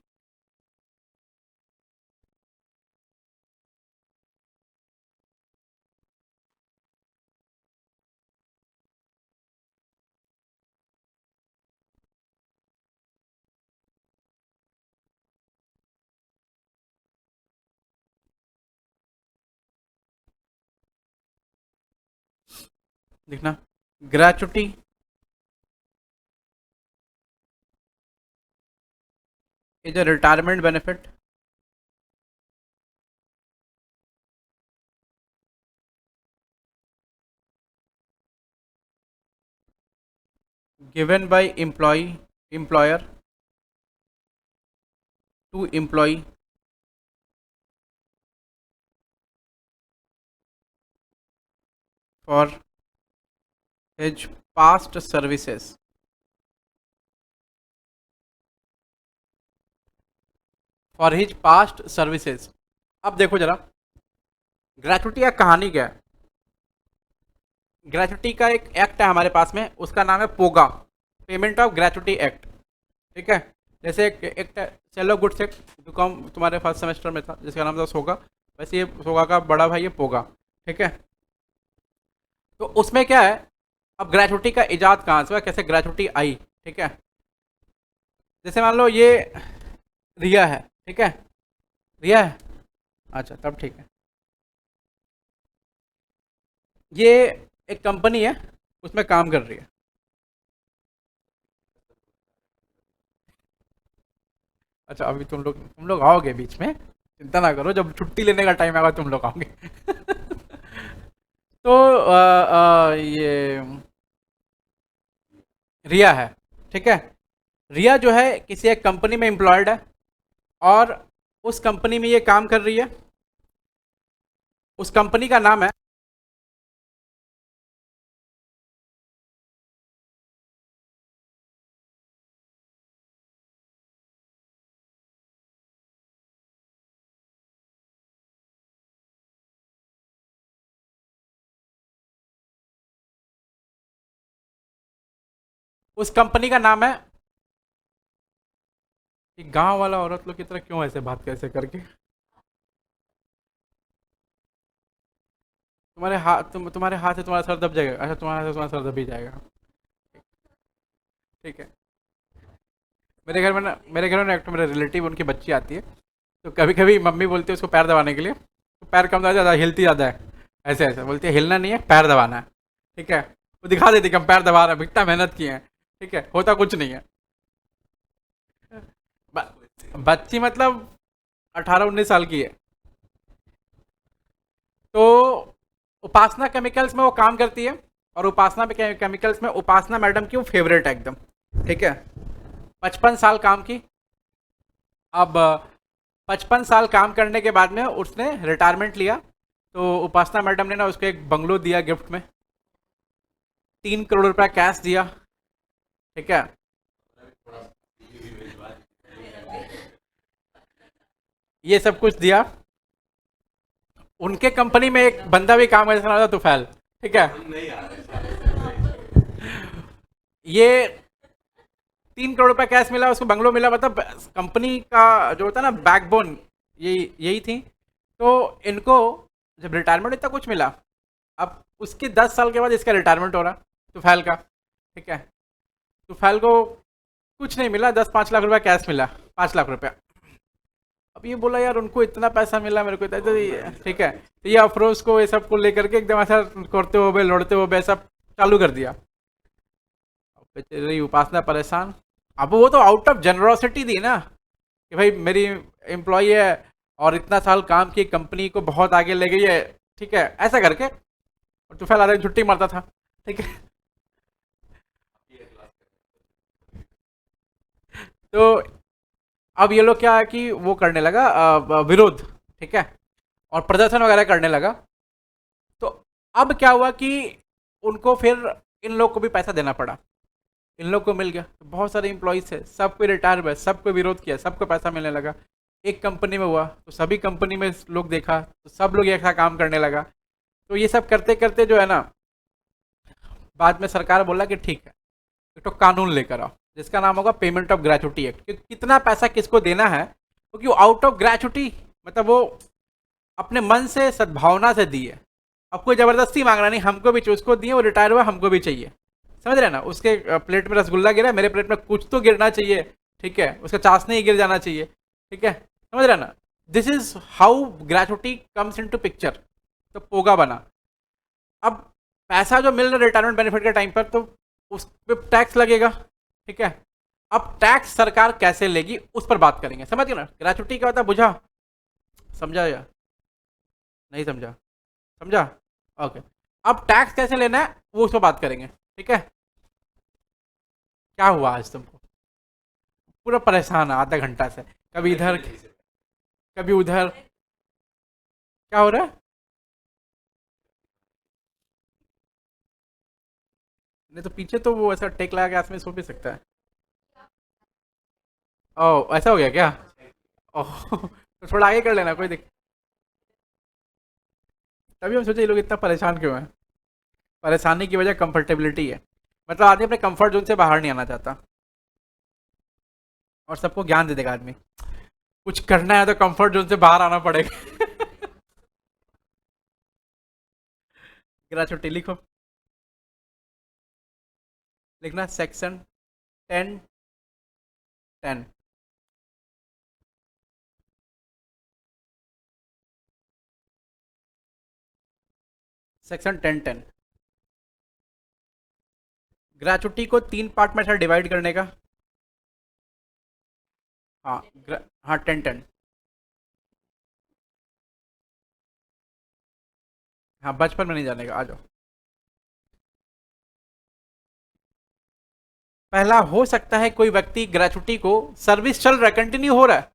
देखना gratuity is a retirement benefit given by employer to employee for his past services, for his past services. अब देखो जरा, ग्रेचुटी का कहानी क्या है? ग्रेचुटी का एक एक्ट है हमारे पास में, उसका नाम है पोगा, पेमेंट ऑफ ग्रेचुटी एक्ट, ठीक है। जैसे एक सेल ऑफ गुड्स एक्ट, तुम्हारे फर्स्ट सेमेस्टर में था, जिसका नाम था सोगा, वैसे ये सोगा का बड़ा भाई ये पोगा, ठीक है। तो उसमें क्या है, अब ग्रेचुटी का इजाद कहाँ से हुआ, कैसे ग्रेचुटी आई, ठीक है। जैसे मान लो ये रिया है, ठीक है, रिया है, अच्छा तब ठीक है। ये एक कंपनी है, उसमें काम कर रही है। अच्छा अभी तुम लोग आओगे बीच में, चिंता ना करो, जब छुट्टी लेने का टाइम आएगा तुम लोग आओगे। तो ये रिया है, ठीक है। रिया जो है किसी एक कंपनी में एम्प्लॉयड है, और उस कंपनी में ये काम कर रही है। उस कंपनी का नाम है, उस कंपनी का नाम है, कि गांव वाला औरत लोग की तरह क्यों ऐसे बात कैसे करके, तुम्हारे हाथ से तुम्हारा सर दब जाएगा, अच्छा तुम्हारे हाथ से तुम्हारा सर दब ही जाएगा, ठीक है। मेरे घर में ना एक तो मेरे रिलेटिव उनकी बच्ची आती है, तो कभी कभी मम्मी बोलती है उसको पैर दबाने के लिए, तो पैर कम ज़्यादा हिलती ज़्यादा है, ऐसे ऐसे बोलती है, हिलना नहीं है पैर दबाना है, ठीक है। वो दिखा देती कि हम पैर दबा रहे हैं, इतना मेहनत किए हैं, ठीक है, होता कुछ नहीं है। बच्ची मतलब 18-19 साल की है। तो उपासना केमिकल्स में वो काम करती है, और उपासना केमिकल्स में उपासना मैडम की वो फेवरेट है एकदम, ठीक है। 55 साल काम की। अब 55 साल काम करने के बाद में उसने रिटायरमेंट लिया, तो उपासना मैडम ने ना उसको एक बंगलो दिया गिफ्ट में, 3 करोड़ रुपया कैश दिया, ठीक है। ये सब कुछ दिया। उनके कंपनी में एक बंदा भी काम करता था, तुफैल, ठीक है। ये 3 करोड़ रुपया कैश मिला, उसको बंगलो मिला, मतलब कंपनी का जो होता है ना बैकबोन, यही थी। तो इनको जब रिटायरमेंट इतना कुछ मिला, अब उसके 10 साल के बाद इसका रिटायरमेंट हो रहा, तुफैल का, ठीक है। तुफैल को कुछ नहीं मिला, 10-5 लाख रुपया कैश मिला, 5 लाख रुपया। अब ये बोला यार उनको इतना पैसा मिला, मेरे को इतना, तो ठीक है। तो ये अफरोज को ये सब को लेकर के एकदम ऐसा करते हुए लड़ते हुए सब चालू कर दिया। बेचारी उपासना परेशान। अब वो तो आउट ऑफ जनरोसिटी दी ना, कि भाई मेरी एम्प्लॉय है और इतना साल काम की, कंपनी को बहुत आगे ले गई है, ठीक है, ऐसा करके। और तुफैल आधे छुट्टी मारता था, ठीक है। तो अब ये लोग क्या है कि वो करने लगा विरोध, ठीक है, और प्रदर्शन वगैरह करने लगा। तो अब क्या हुआ कि उनको फिर इन लोग को भी पैसा देना पड़ा, इन लोग को मिल गया, तो बहुत सारे इम्प्लॉइज थे, सबको रिटायर हुए, सबको विरोध किया, सबको पैसा मिलने लगा। एक कंपनी में हुआ तो सभी कंपनी में लोग देखा, तो सब लोग एक साथ काम करने लगा। तो ये सब करते करते जो है ना, बाद में सरकार बोला कि ठीक है, एक तो कानून लेकर आओ जिसका नाम होगा पेमेंट ऑफ ग्रेचुटी एक्ट, कि कितना पैसा किसको देना है, क्योंकि आउट ऑफ ग्रेचुटी मतलब वो अपने मन से सद्भावना से दी है। अब कोई जबरदस्ती मांग रहा नहीं, हमको भी उसको दिए, वो रिटायर हुआ, हमको भी चाहिए, समझ रहे ना। उसके प्लेट में रसगुल्ला गिरा, मेरे प्लेट में कुछ तो गिरना चाहिए, ठीक है, उसका चाशनी ही गिर जाना चाहिए, ठीक है, समझ रहे ना। This is how gratuity comes into picture. तो पोगा बना। अब पैसा जो मिल रहा है रिटायरमेंट बेनिफिट के टाइम पर, तो उस पर टैक्स लगेगा, ठीक है। अब टैक्स सरकार कैसे लेगी उस पर बात करेंगे, समझ गए ना। ग्रेचुटी क्या होता है, बुझा, समझा या नहीं समझा, समझा, ओके। अब टैक्स कैसे लेना है वो उस पर बात करेंगे, ठीक है। क्या हुआ आज तुमको, पूरा परेशान है आधा घंटा से, कभी इधर कभी उधर, क्या हो रहा है। नहीं तो पीछे तो वो ऐसा टेक लगा के आसमान सो भी सकता है। ओह ऐसा हो गया क्या। ओह तो थोड़ा आगे कर लेना, कोई दिक्कत। तभी हम सोचे ये लोग इतना परेशान क्यों है। परेशानी की वजह कंफर्टेबिलिटी है। मतलब आदमी अपने कंफर्ट जोन से बाहर नहीं आना चाहता, और सबको ज्ञान दे देगा आदमी। कुछ करना है तो कंफर्ट जोन से बाहर आना पड़ेगा। ग्रेचुटी लिखो, लिखना सेक्शन 10(10). सेक्शन 10(10). ग्रेचुटी को 3 पार्ट में ऐसा डिवाइड करने का। हाँ हाँ, 10(10). हाँ, बचपन में नहीं जाने का, आ जाओ। पहला, हो सकता है कोई व्यक्ति ग्रेचुटी को, सर्विस चल रहा है, कंटिन्यू हो रहा है,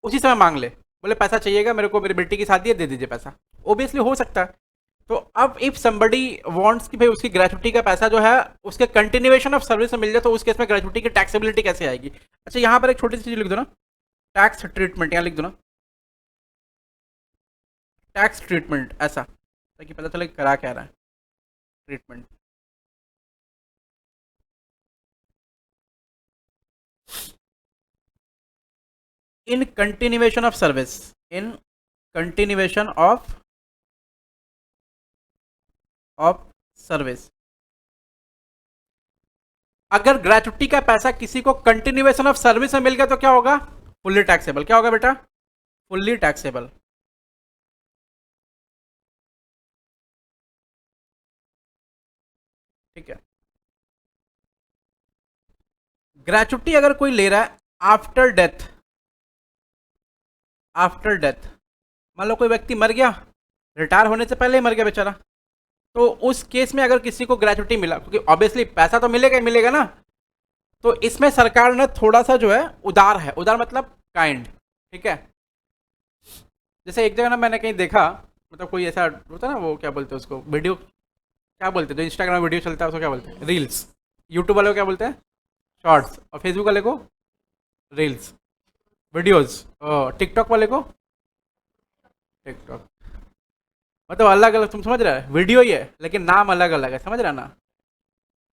उसी समय मांग ले, बोले पैसा चाहिएगा मेरे को, मेरी बेटी की शादी है, दे दीजिए पैसा। ओबियसली हो सकता है। तो अब इफ समबडी वांट्स कि भाई उसकी ग्रेचुटी का पैसा जो है उसके कंटिन्यूएशन ऑफ सर्विस में मिल जाए, तो उस केस में ग्रेचुटी की टैक्सेबिलिटी कैसे आएगी? अच्छा, यहाँ पर एक छोटी सी चीज लिख दो ना, टैक्स ट्रीटमेंट, यहाँ लिख दो ना, टैक्स ट्रीटमेंट, ऐसा ताकि पता चले करा क्या रहा है। Treatment, in continuation of service, in continuation of service. अगर ग्रेचुटी का पैसा किसी को कंटिन्यूएशन ऑफ सर्विस में मिल गया तो क्या होगा? Fully taxable. क्या होगा बेटा? Fully taxable. ठीक है। ग्रेचुटी अगर कोई ले रहा है आफ्टर डेथ, आफ्टर डेथ, मान लो कोई व्यक्ति मर गया, रिटायर होने से पहले ही मर गया बेचारा, तो उस केस में अगर किसी को ग्रेचुटी मिला, क्योंकि ऑब्वियसली पैसा तो मिलेगा ही मिलेगा ना, तो इसमें सरकार ने थोड़ा सा जो है उदार है, उदार मतलब काइंड, ठीक है। जैसे एक जगह ना मैंने कहीं देखा, मतलब कोई ऐसा होता है ना, वो क्या बोलते हैं उसको, वीडियो क्या बोलते हैं, जो इंस्टाग्राम वीडियो चलता है उसको क्या बोलते हैं? रील्स। यूट्यूब वाले को क्या बोलते हैं? शॉर्ट्स। और फेसबुक वाले को रील्स, वीडियोज। और टिकटॉक वाले को टिकटॉक। मतलब अलग अलग, तुम समझ रहे हो, वीडियो ही है लेकिन नाम अलग अलग है, समझ रहे हो ना?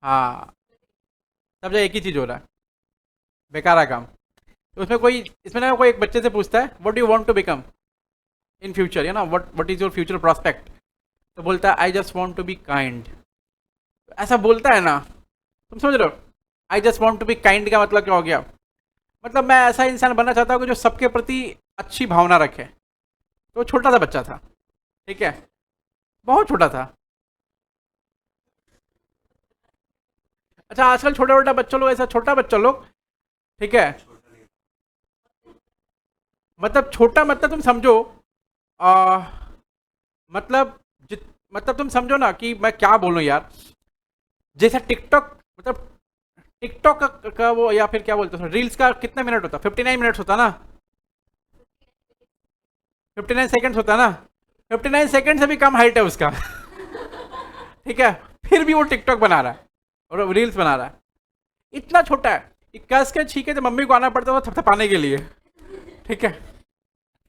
हाँ, सब जगह एक ही चीज़ हो रहा है, बेकारा काम। तो उसमें कोई, इसमें ना कोई एक बच्चे से पूछता है what do you want to become in future, you know what is your future prospect, तो बोलता है I just want to be kind. ऐसा बोलता है ना, तुम समझ रहे हो? I just want to be kind का मतलब क्या हो गया? मतलब मैं ऐसा इंसान बनना चाहता हूँ कि जो सबके प्रति अच्छी भावना रखे। तो छोटा सा बच्चा था, ठीक है, बहुत छोटा था। अच्छा, आजकल छोटा छोटा बच्चों लोग, ऐसा छोटा बच्चा लोग, ठीक है, मतलब छोटा मतलब तुम समझो, आ, मतलब जित मतलब तुम समझो ना कि मैं क्या बोलूँ यार, जैसे टिकटॉक, मतलब टिकटॉक का वो, या फिर क्या बोलते हैं रील्स का कितने मिनट होता? 59 मिनट्स होता ना, 59 सेकेंड्स होता ना, 59 सेकेंड से भी कम हाइट है उसका। ठीक है, फिर भी वो टिकटॉक बना रहा है और रील्स बना रहा है, इतना छोटा है। कस के छीके तो मम्मी को आना पड़ता था थपथपाने के लिए, ठीक है,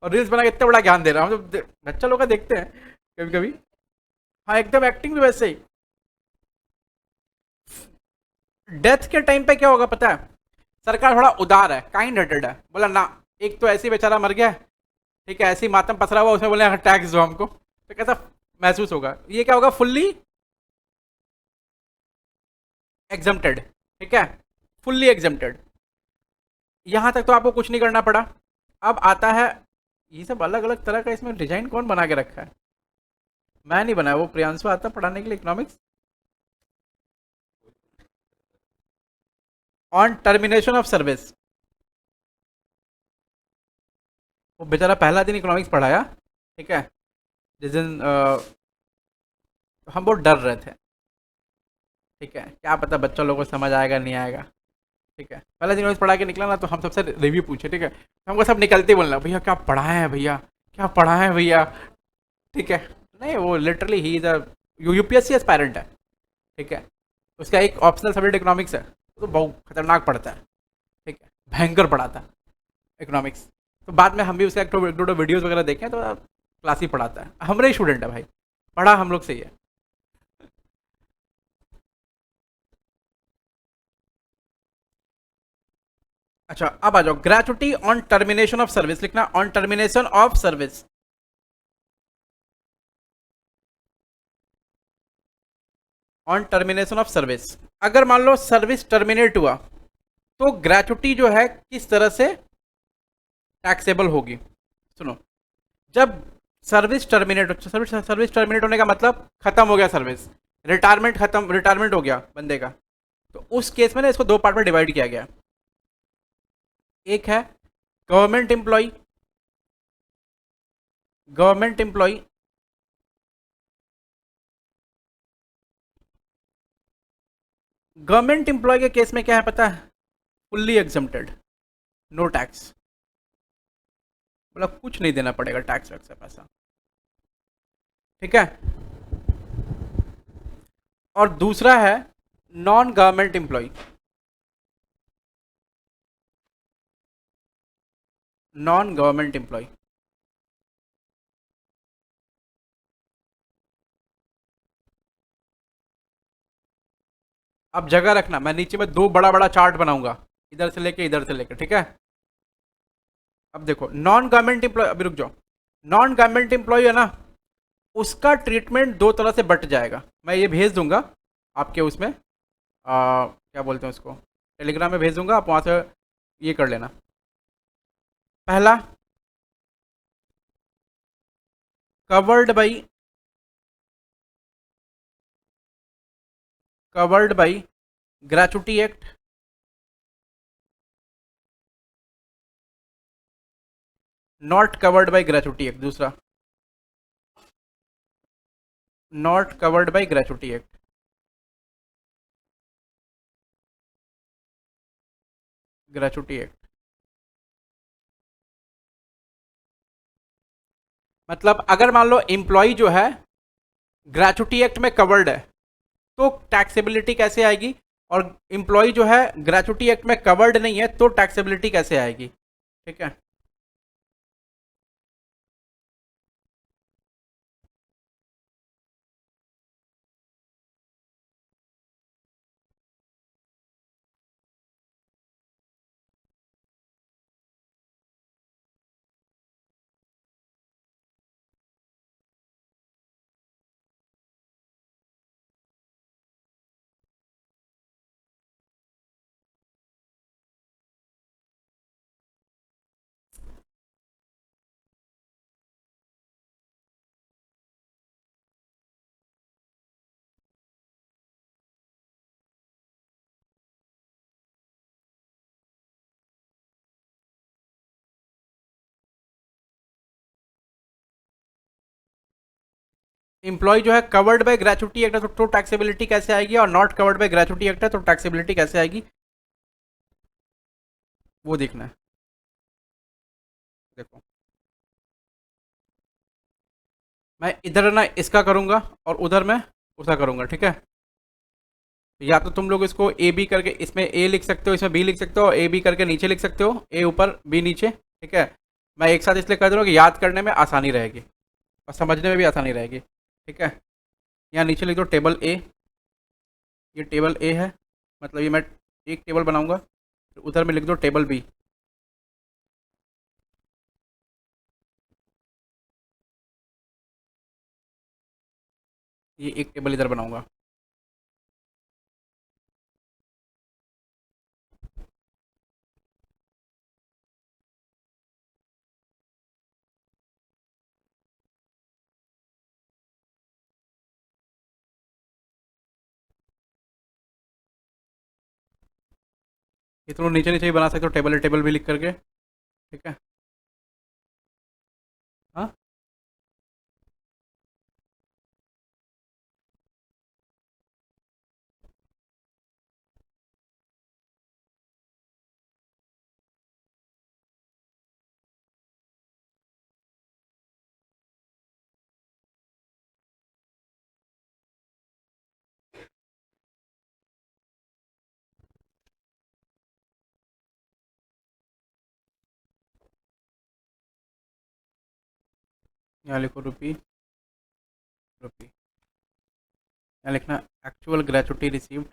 और रील्स बना के इतना बड़ा ज्ञान दे रहा हूँ, तो बच्चा लोग का देखते हैं कभी कभी। हाँ, एकदम एक्टिंग भी वैसे ही। डेथ के टाइम पे क्या होगा पता है? सरकार थोड़ा उदार है, काइंड हार्टेड है, बोला ना, एक तो ऐसे ही बेचारा मर गया, ठीक है, ऐसे ही मातम पसरा हुआ, उसमें बोले टैक्स दो हमको, तो कैसा महसूस होगा? ये क्या होगा? फुल्ली एग्जम्प्टेड, ठीक है, फुल्ली एग्जम्प्टेड। यहाँ तक तो आपको कुछ नहीं करना पड़ा। अब आता है, ये सब अलग अलग तरह का इसमें डिजाइन कौन बना के रखा है? मैं नहीं बनाया, वो प्रियांशु आता पढ़ाने के लिए economics. On termination of service, वो बेचारा पहला दिन इकोनॉमिक्स पढ़ाया, ठीक है, जिस दिन हम बहुत डर रहे थे, ठीक है, क्या पता बच्चों लोगों को समझ आएगा नहीं आएगा, ठीक है, पहले दिन इकोनॉमिक्स पढ़ा के निकला ना, तो हम सबसे रिव्यू पूछे, ठीक है, हमको सब निकलते ही बोलना, भैया क्या पढ़ाए हैं भैया, क्या पढ़ाए हैं भैया, ठीक है। नहीं, वो literally he is a UPSC aspirant है, ठीक है, उसका एक ऑप्शनल सब्जेक्ट इकोनॉमिक्स है, तो बहुत खतरनाक पढ़ता है, ठीक है, भयंकर पढ़ाता है इकोनॉमिक्स। तो बाद में हम भी उसका एक दो वीडियोज़ वगैरह देखें, तो क्लास ही पढ़ाता है, हमारे ही स्टूडेंट है भाई, पढ़ा हम लोग से ही है। अच्छा अब आ जाओ, gratuity on termination of service लिखना, on termination of service. On termination of service, अगर मान लो सर्विस टर्मिनेट हुआ तो ग्रेचुटी जो है किस तरह से टैक्सेबल होगी। सुनो, जब सर्विस सर्विस टर्मिनेट होने का मतलब खत्म हो गया सर्विस, रिटायरमेंट हो गया बंदे का, तो उस केस में ना इसको दो पार्ट में डिवाइड किया गया। एक है government employ, government employ government employ के केस में क्या है पता है, फुल्ली एग्जम्प्टेड, नो टैक्स, मतलब कुछ नहीं देना पड़ेगा टैक्स वैक्स से पैसा, ठीक है। और दूसरा है non government employ, non government employ अब जगह रखना, मैं नीचे में दो बड़ा बड़ा चार्ट बनाऊंगा, इधर से लेके, ठीक है। अब देखो नॉन गवर्नमेंट एम्प्लॉय, अभी रुक जाओ, नॉन गवर्नमेंट एम्प्लॉय है ना, उसका ट्रीटमेंट दो तरह से बट जाएगा, मैं ये भेज दूंगा आपके उसमें, क्या बोलते हैं उसको, टेलीग्राम में भेज दूंगा, आप वहाँ से ये कर लेना। पहला, covered by, covered by gratuity act, not covered by gratuity act. दूसरा, not covered by gratuity act. Gratuity act मतलब अगर मान लो एम्प्लॉय जो है ग्रेचुटी एक्ट में कवर्ड है तो टैक्सेबिलिटी कैसे आएगी, और एम्प्लॉय जो है ग्रेचुटी एक्ट में कवर्ड नहीं है तो टैक्सेबिलिटी कैसे आएगी, ठीक है। एम्प्लॉय जो है कवर्ड बाय ग्रेचुटी एक्ट है तो टैक्सेबिलिटी कैसे आएगी, और not covered by gratuity act है तो टैक्सेबिलिटी कैसे आएगी, वो देखना है। देखो मैं इधर ना इसका करूंगा और उधर मैं उसका करूंगा, ठीक है। या तो तुम लोग इसको ए बी करके, इसमें ए लिख सकते हो, इसमें बी लिख सकते हो, ए बी करके नीचे लिख सकते हो, ए ऊपर बी नीचे, ठीक है। मैं एक साथ इसलिए कर दे रहा हूँ कि याद करने में आसानी रहेगी और समझने में भी आसानी रहेगी, ठीक है। यहाँ नीचे लिख दो टेबल ए, ये टेबल ए है, मतलब ये मैं एक टेबल बनाऊंगा, उधर में लिख दो टेबल बी, ये एक टेबल इधर बनाऊंगा। ये तुम लोग नीचे नीचे ही बना सकते हो, टेबल टेबल भी लिख करके, ठीक है। हाँ यहाँ लिखो रुपी, रुपी, यहाँ लिखना actual gratuity received,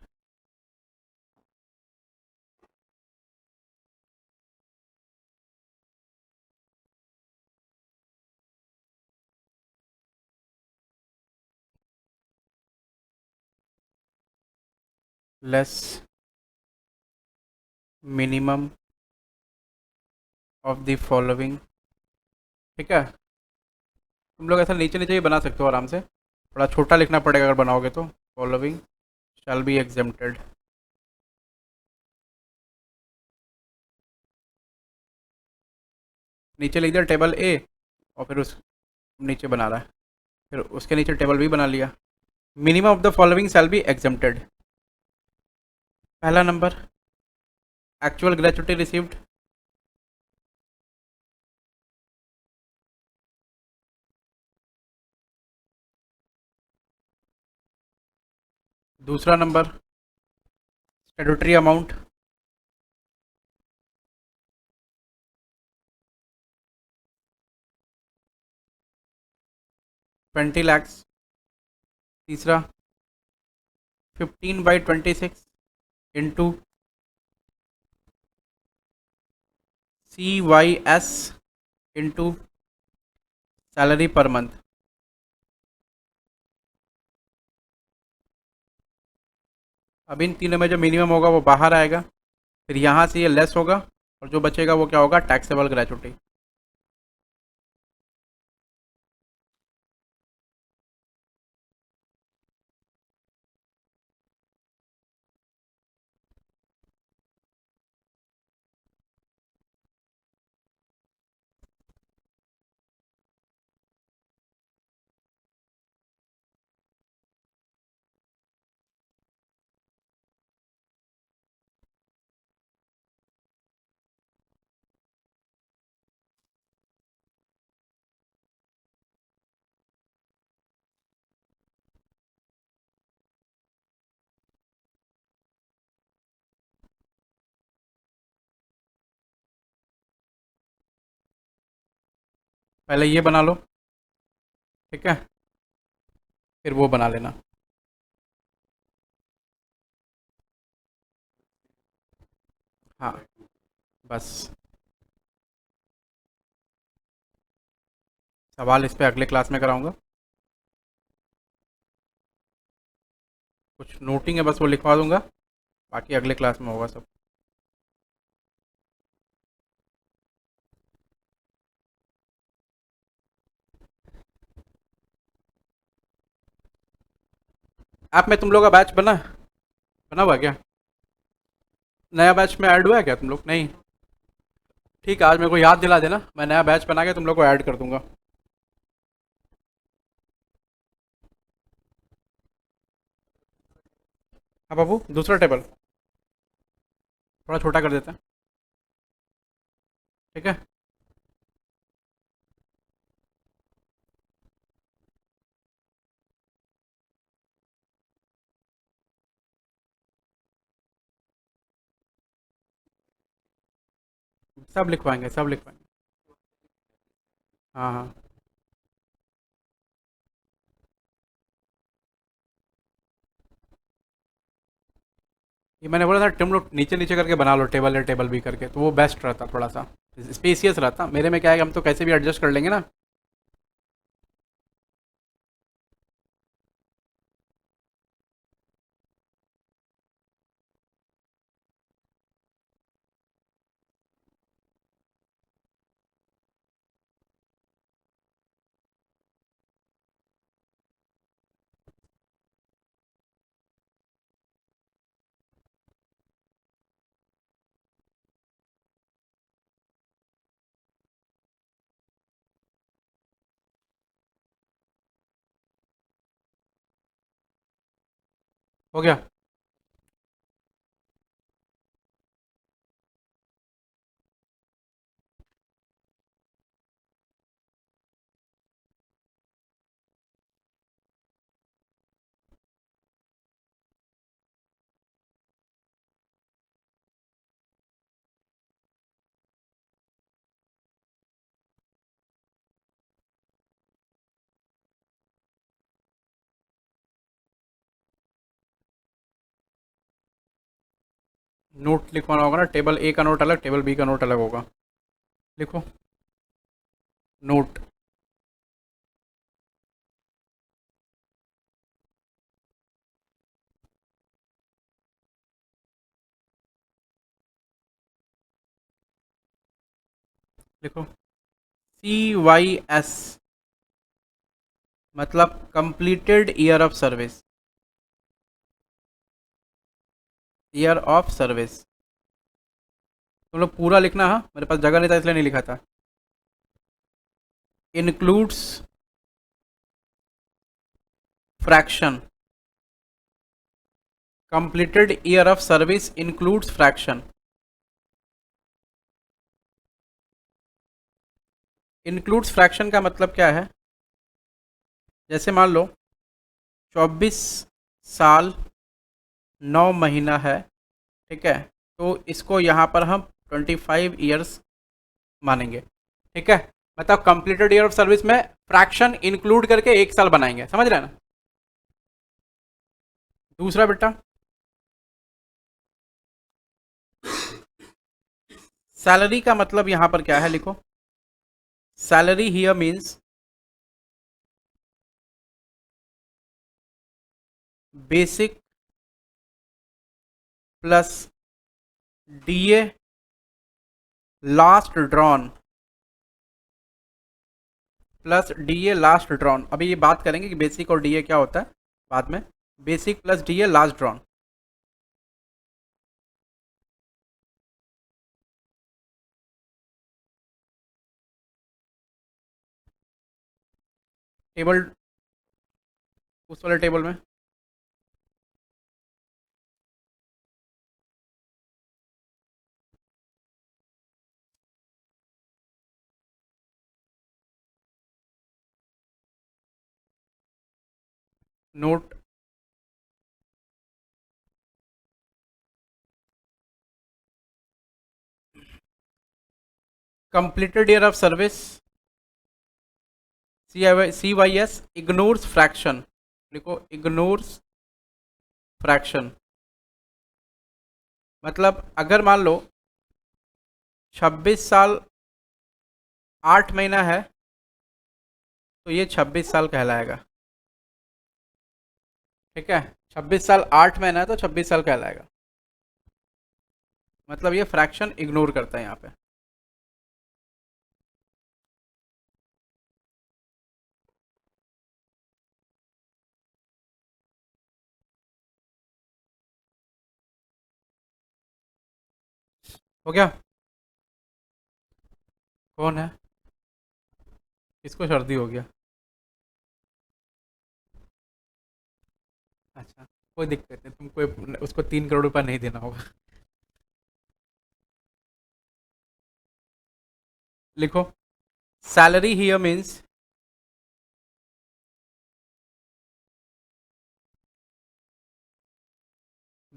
less minimum of the following. ठीक है, तुम लोग ऐसा नीचे नीचे ही बना सकते हो आराम से, थोड़ा छोटा लिखना पड़ेगा अगर बनाओगे तो। Following shall B exempted. नीचे लिख दिया टेबल ए, और फिर उस नीचे बना रहा है, फिर उसके नीचे टेबल बी बना लिया। Minimum of the following shall B exempted. पहला नंबर एक्चुअल ग्रेचुटी रिसीव्ड। दूसरा नंबर स्टेटूटरी अमाउंट। 20 lakhs। तीसरा 15/26 into CYS into salary per month. अब इन तीनों में जो मिनिमम होगा वो बाहर आएगा, फिर यहाँ से ये लेस होगा, और जो बचेगा वो क्या होगा, टैक्सेबल ग्रेचुटी। पहले ये बना लो, ठीक है, फिर वो बना लेना। हाँ, बस। सवाल इस पे अगले क्लास में कराऊंगा। कुछ नोटिंग है बस, वो लिखवा दूंगा, बाकी अगले क्लास में होगा सब। ऐप में तुम लोग का बैच बना हुआ है क्या? नया बैच में ऐड हुआ है क्या तुम लोग? नहीं? ठीक है, आज मेरे को याद दिला देना, मैं नया बैच बना के तुम लोग को ऐड कर दूंगा। हाँ बाबू, दूसरा टेबल थोड़ा छोटा कर देते हैं, ठीक है। सब लिखवाएंगे, सब लिखवाएंगे। हाँ हाँ। ये मैंने बोला था तुम लोग नीचे नीचे करके बना लो, टेबल ए टेबल बी करके, तो वो बेस्ट रहता, थोड़ा सा स्पेसियस रहता। मेरे में क्या है कि हम तो कैसे भी एडजस्ट कर लेंगे ना। हो गया। नोट लिखवाना होगा ना, टेबल ए का नोट अलग, टेबल बी का नोट अलग होगा। लिखो नोट। लिखो CYS मतलब completed year of service, year of service. तुम लोग पूरा लिखना, हाँ मेरे पास जगह नहीं था इसलिए नहीं लिखा था। Includes fraction, completed year of service includes fraction. Includes fraction का मतलब क्या है? जैसे मान लो 24 साल 9 महीना है, ठीक है, तो इसको यहाँ पर हम 25 ईयर्स मानेंगे, ठीक है। मतलब कंप्लीटेड ईयर ऑफ सर्विस में फ्रैक्शन इंक्लूड करके 1 साल बनाएंगे, समझ रहे हैं ना। दूसरा बेटा, सैलरी का मतलब यहाँ पर क्या है, लिखो salary here means basic plus DA last drawn, plus DA last drawn. अभी ये बात करेंगे कि बेसिक और डीए क्या होता है बाद में। Basic plus DA last drawn. Table, उस वाले टेबल में note, completed year of service CYS ignores fraction. लिखो इग्नोर्स फ्रैक्शन। मतलब अगर मान लो 26 साल 8 महीना है तो ये 26 साल कहलाएगा, ठीक है। 26 साल 8 महीना है तो 26 साल कहलाएगा। मतलब ये फ्रैक्शन इग्नोर करता है यहाँ पे। हो गया? कौन है? किसको सर्दी हो गया? अच्छा, कोई दिक्कत नहीं, तुमको उसको 3 करोड़ रुपया नहीं देना होगा। लिखो salary here means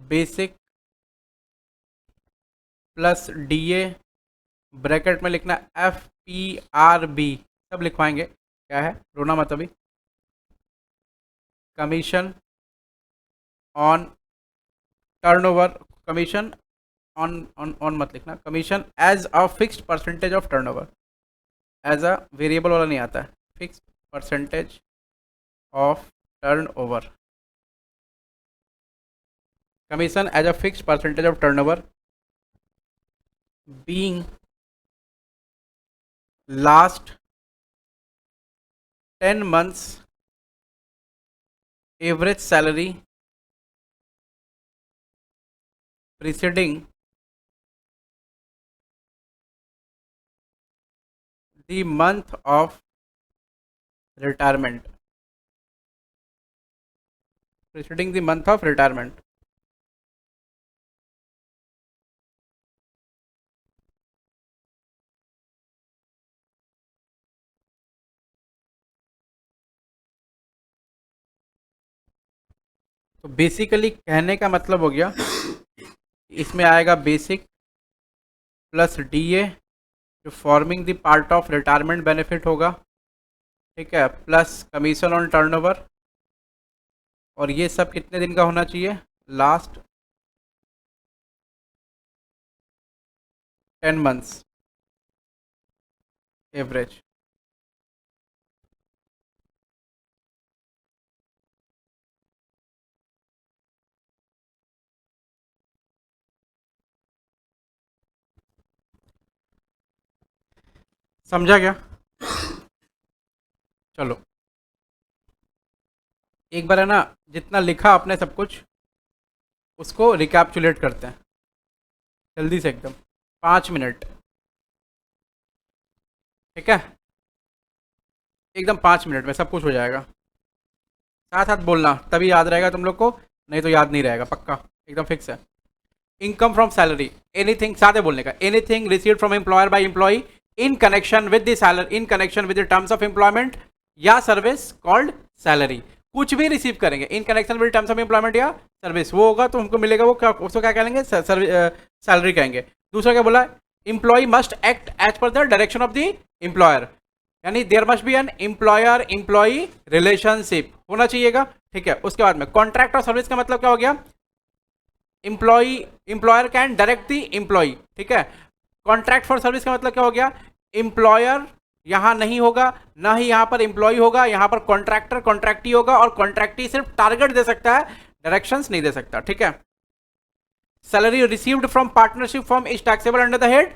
basic plus DA, bracket में लिखना FPRB, सब लिखवाएंगे, क्या है, रोना मत अभी। Commission on turnover, commission on on on मत लिखना, commission as a fixed percentage of turnover. As a variable वाला नहीं आता है, fixed percentage of turnover. Commission as a fixed percentage of turnover being last 10 months average salary preceding the month of retirement, preceding the month of retirement। तो basically कहने का मतलब हो गया, इसमें आएगा बेसिक प्लस डीए जो forming the part of retirement benefit होगा, ठीक है, प्लस कमीशन ऑन टर्नओवर। और ये सब कितने दिन का होना चाहिए? Last 10 months average. समझा क्या? चलो एक बार है ना, जितना लिखा आपने सब कुछ उसको रिकैप्चुलेट करते हैं जल्दी से एकदम, 5 मिनट, ठीक है? एकदम 5 मिनट में सब कुछ हो जाएगा। साथ साथ बोलना तभी याद रहेगा तुम लोग को, नहीं तो याद नहीं रहेगा, पक्का एकदम फिक्स है। इनकम फ्रॉम सैलरी, एनीथिंग, साथ में बोलने का, anything received from employer by employee in connection with the salary, in connection with the terms of employment या सर्विस कॉल्ड सैलरी। कुछ भी रिसीव करेंगे in connection with terms of employment या service, वो होगा तो हमको मिलेगा, वो क्या, उसको क्या कहेंगे, सैलरी कहेंगे। दूसरा क्या बोला, employee must act as per the direction of the employer, यानी there must be an employer employee relationship होना चाहिएगा, ठीक है? उसके बाद में कॉन्ट्रैक्ट और सर्विस का मतलब क्या हो गया, employer can direct the employ, ठीक है? कॉन्ट्रैक्ट फॉर सर्विस का मतलब क्या हो गया, एम्प्लॉयर यहां नहीं होगा, ना ही यहां पर एम्प्लॉय होगा, यहां पर कॉन्ट्रैक्टर कॉन्ट्रैक्टी होगा, और कॉन्ट्रैक्टी सिर्फ टारगेट दे सकता है, डायरेक्शंस नहीं दे सकता, ठीक है? Salary received from partnership firm is taxable under the head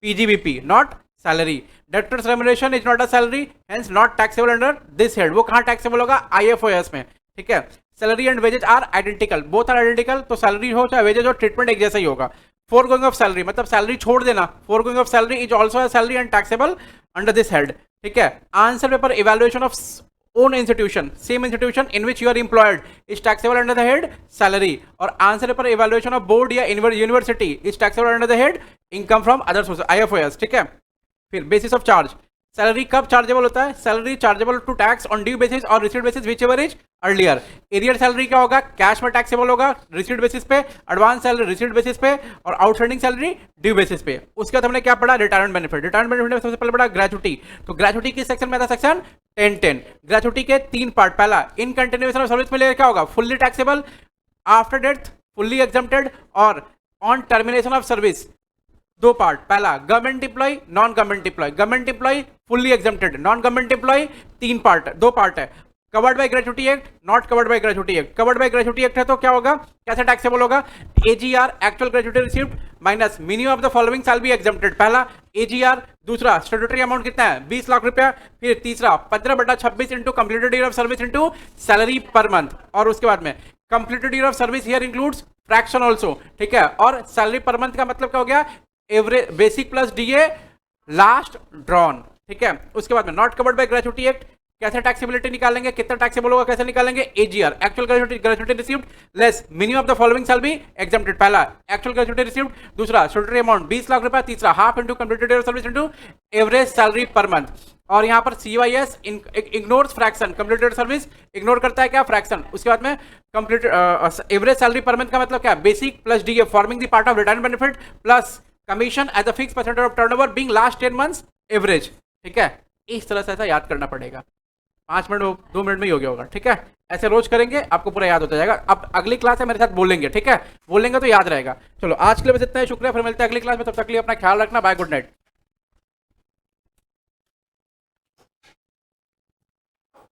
PGBP, not salary. Directors remuneration is not a salary, hence not taxable under this head. वो कहां टैक्सेबल होगा, आईएफओएस में, ठीक है? Salary and wages are identical, both are identical, तो salary हो चाहे wages हो, ट्रीटमेंट एक जैसा ही होगा। फोरगोइंग ऑफ सैलरी मतलब सैलरी छोड़ देना, foregoing of salary is also a salary and taxable under this head, ठीक है? Answer paper evaluation of own institution, same institution in which you are employed is taxable under the head salary, और answer paper evaluation of board या university is taxable under the head income from other sources, IFOS, ठीक है? फिर basis of charge, salary कब chargeable होता है, salary chargeable to tax on due basis और received basis whichever is earlier. Arrear salary क्या होगा, cash में टैक्सेबल होगा रिसीव्ड बेसिस पे, एडवांस सैलरी रिसीव्ड बेसिस पे, और आउटस्टैंडिंग सैलरी ड्यू बेसिस पे। उसके बाद हमने क्या पढ़ा, रिटायरमेंट बेनिफिट। रिटायरमेंट बेनिफिट में सबसे पहले पढ़ा ग्रेचुटी, तो ग्रेचुटी किस सेक्शन में था, सेक्शन 1010। ग्रेचुटी के 3 पार्ट, पहला इन कंटिन्यूएशन ऑफ सर्विस में क्या होगा, fully taxable, after death fully exempted, और on termination of service 2 part, पहला government employ non government employ, government employee fully exempted, non government employee 3 part, 2 part है, covered by gratuity act, not covered by gratuity act. Covered by gratuity act है तो क्या होगा, कैसे taxable होगा, AGR actual gratuity received minus minimum of the following shall be exempted. पहला AGR, दूसरा statutory amount कितना है 20 लाख रुपया, फिर तीसरा 15/26 into completed year of service into salary per month, और उसके बाद में completed year of service here includes fraction also, ठीक है? और सैलरी पर मंथ का मतलब क्या हो गया, average basic plus DA last drawn, ठीक है? उसके बाद में not covered by gratuity act, कैसे टैक्सेबिलिटी निकालेंगे, कितना टैक्सेबल होगा, कैसे निकालेंगे, AGR actual gratuity received less minimum of the following shall be exempted. पहला एक्चुअल ग्रेचुटी रिसीव्ड, दूसरा स्टैट्यूटरी अमाउंट 20 लाख रुपया, तीसरा half into completed year service into average salary per month, और यहां पर CYS ignores fraction, completed service ignore करता है क्या, फ्रैक्शन। उसके बाद में complete average salary per month का मतलब क्या, basic plus DA forming the part of retirement benefit plus commission as a fix percentage of turnover being last 10 months average, ठीक है? इस तरह से ऐसा याद करना पड़ेगा, 5 मिनट 2 मिनट में ही हो गया होगा, ठीक है? ऐसे रोज करेंगे आपको पूरा याद होता जाएगा। अब अगली क्लास है मेरे साथ बोलेंगे, ठीक है? बोलेंगे तो याद रहेगा। चलो आज के लिए बस इतना ही, शुक्रिया, फिर मिलते हैं अगली क्लास में, तब तक के लिए अपना ख्याल रखना, बाय, गुड नाइट।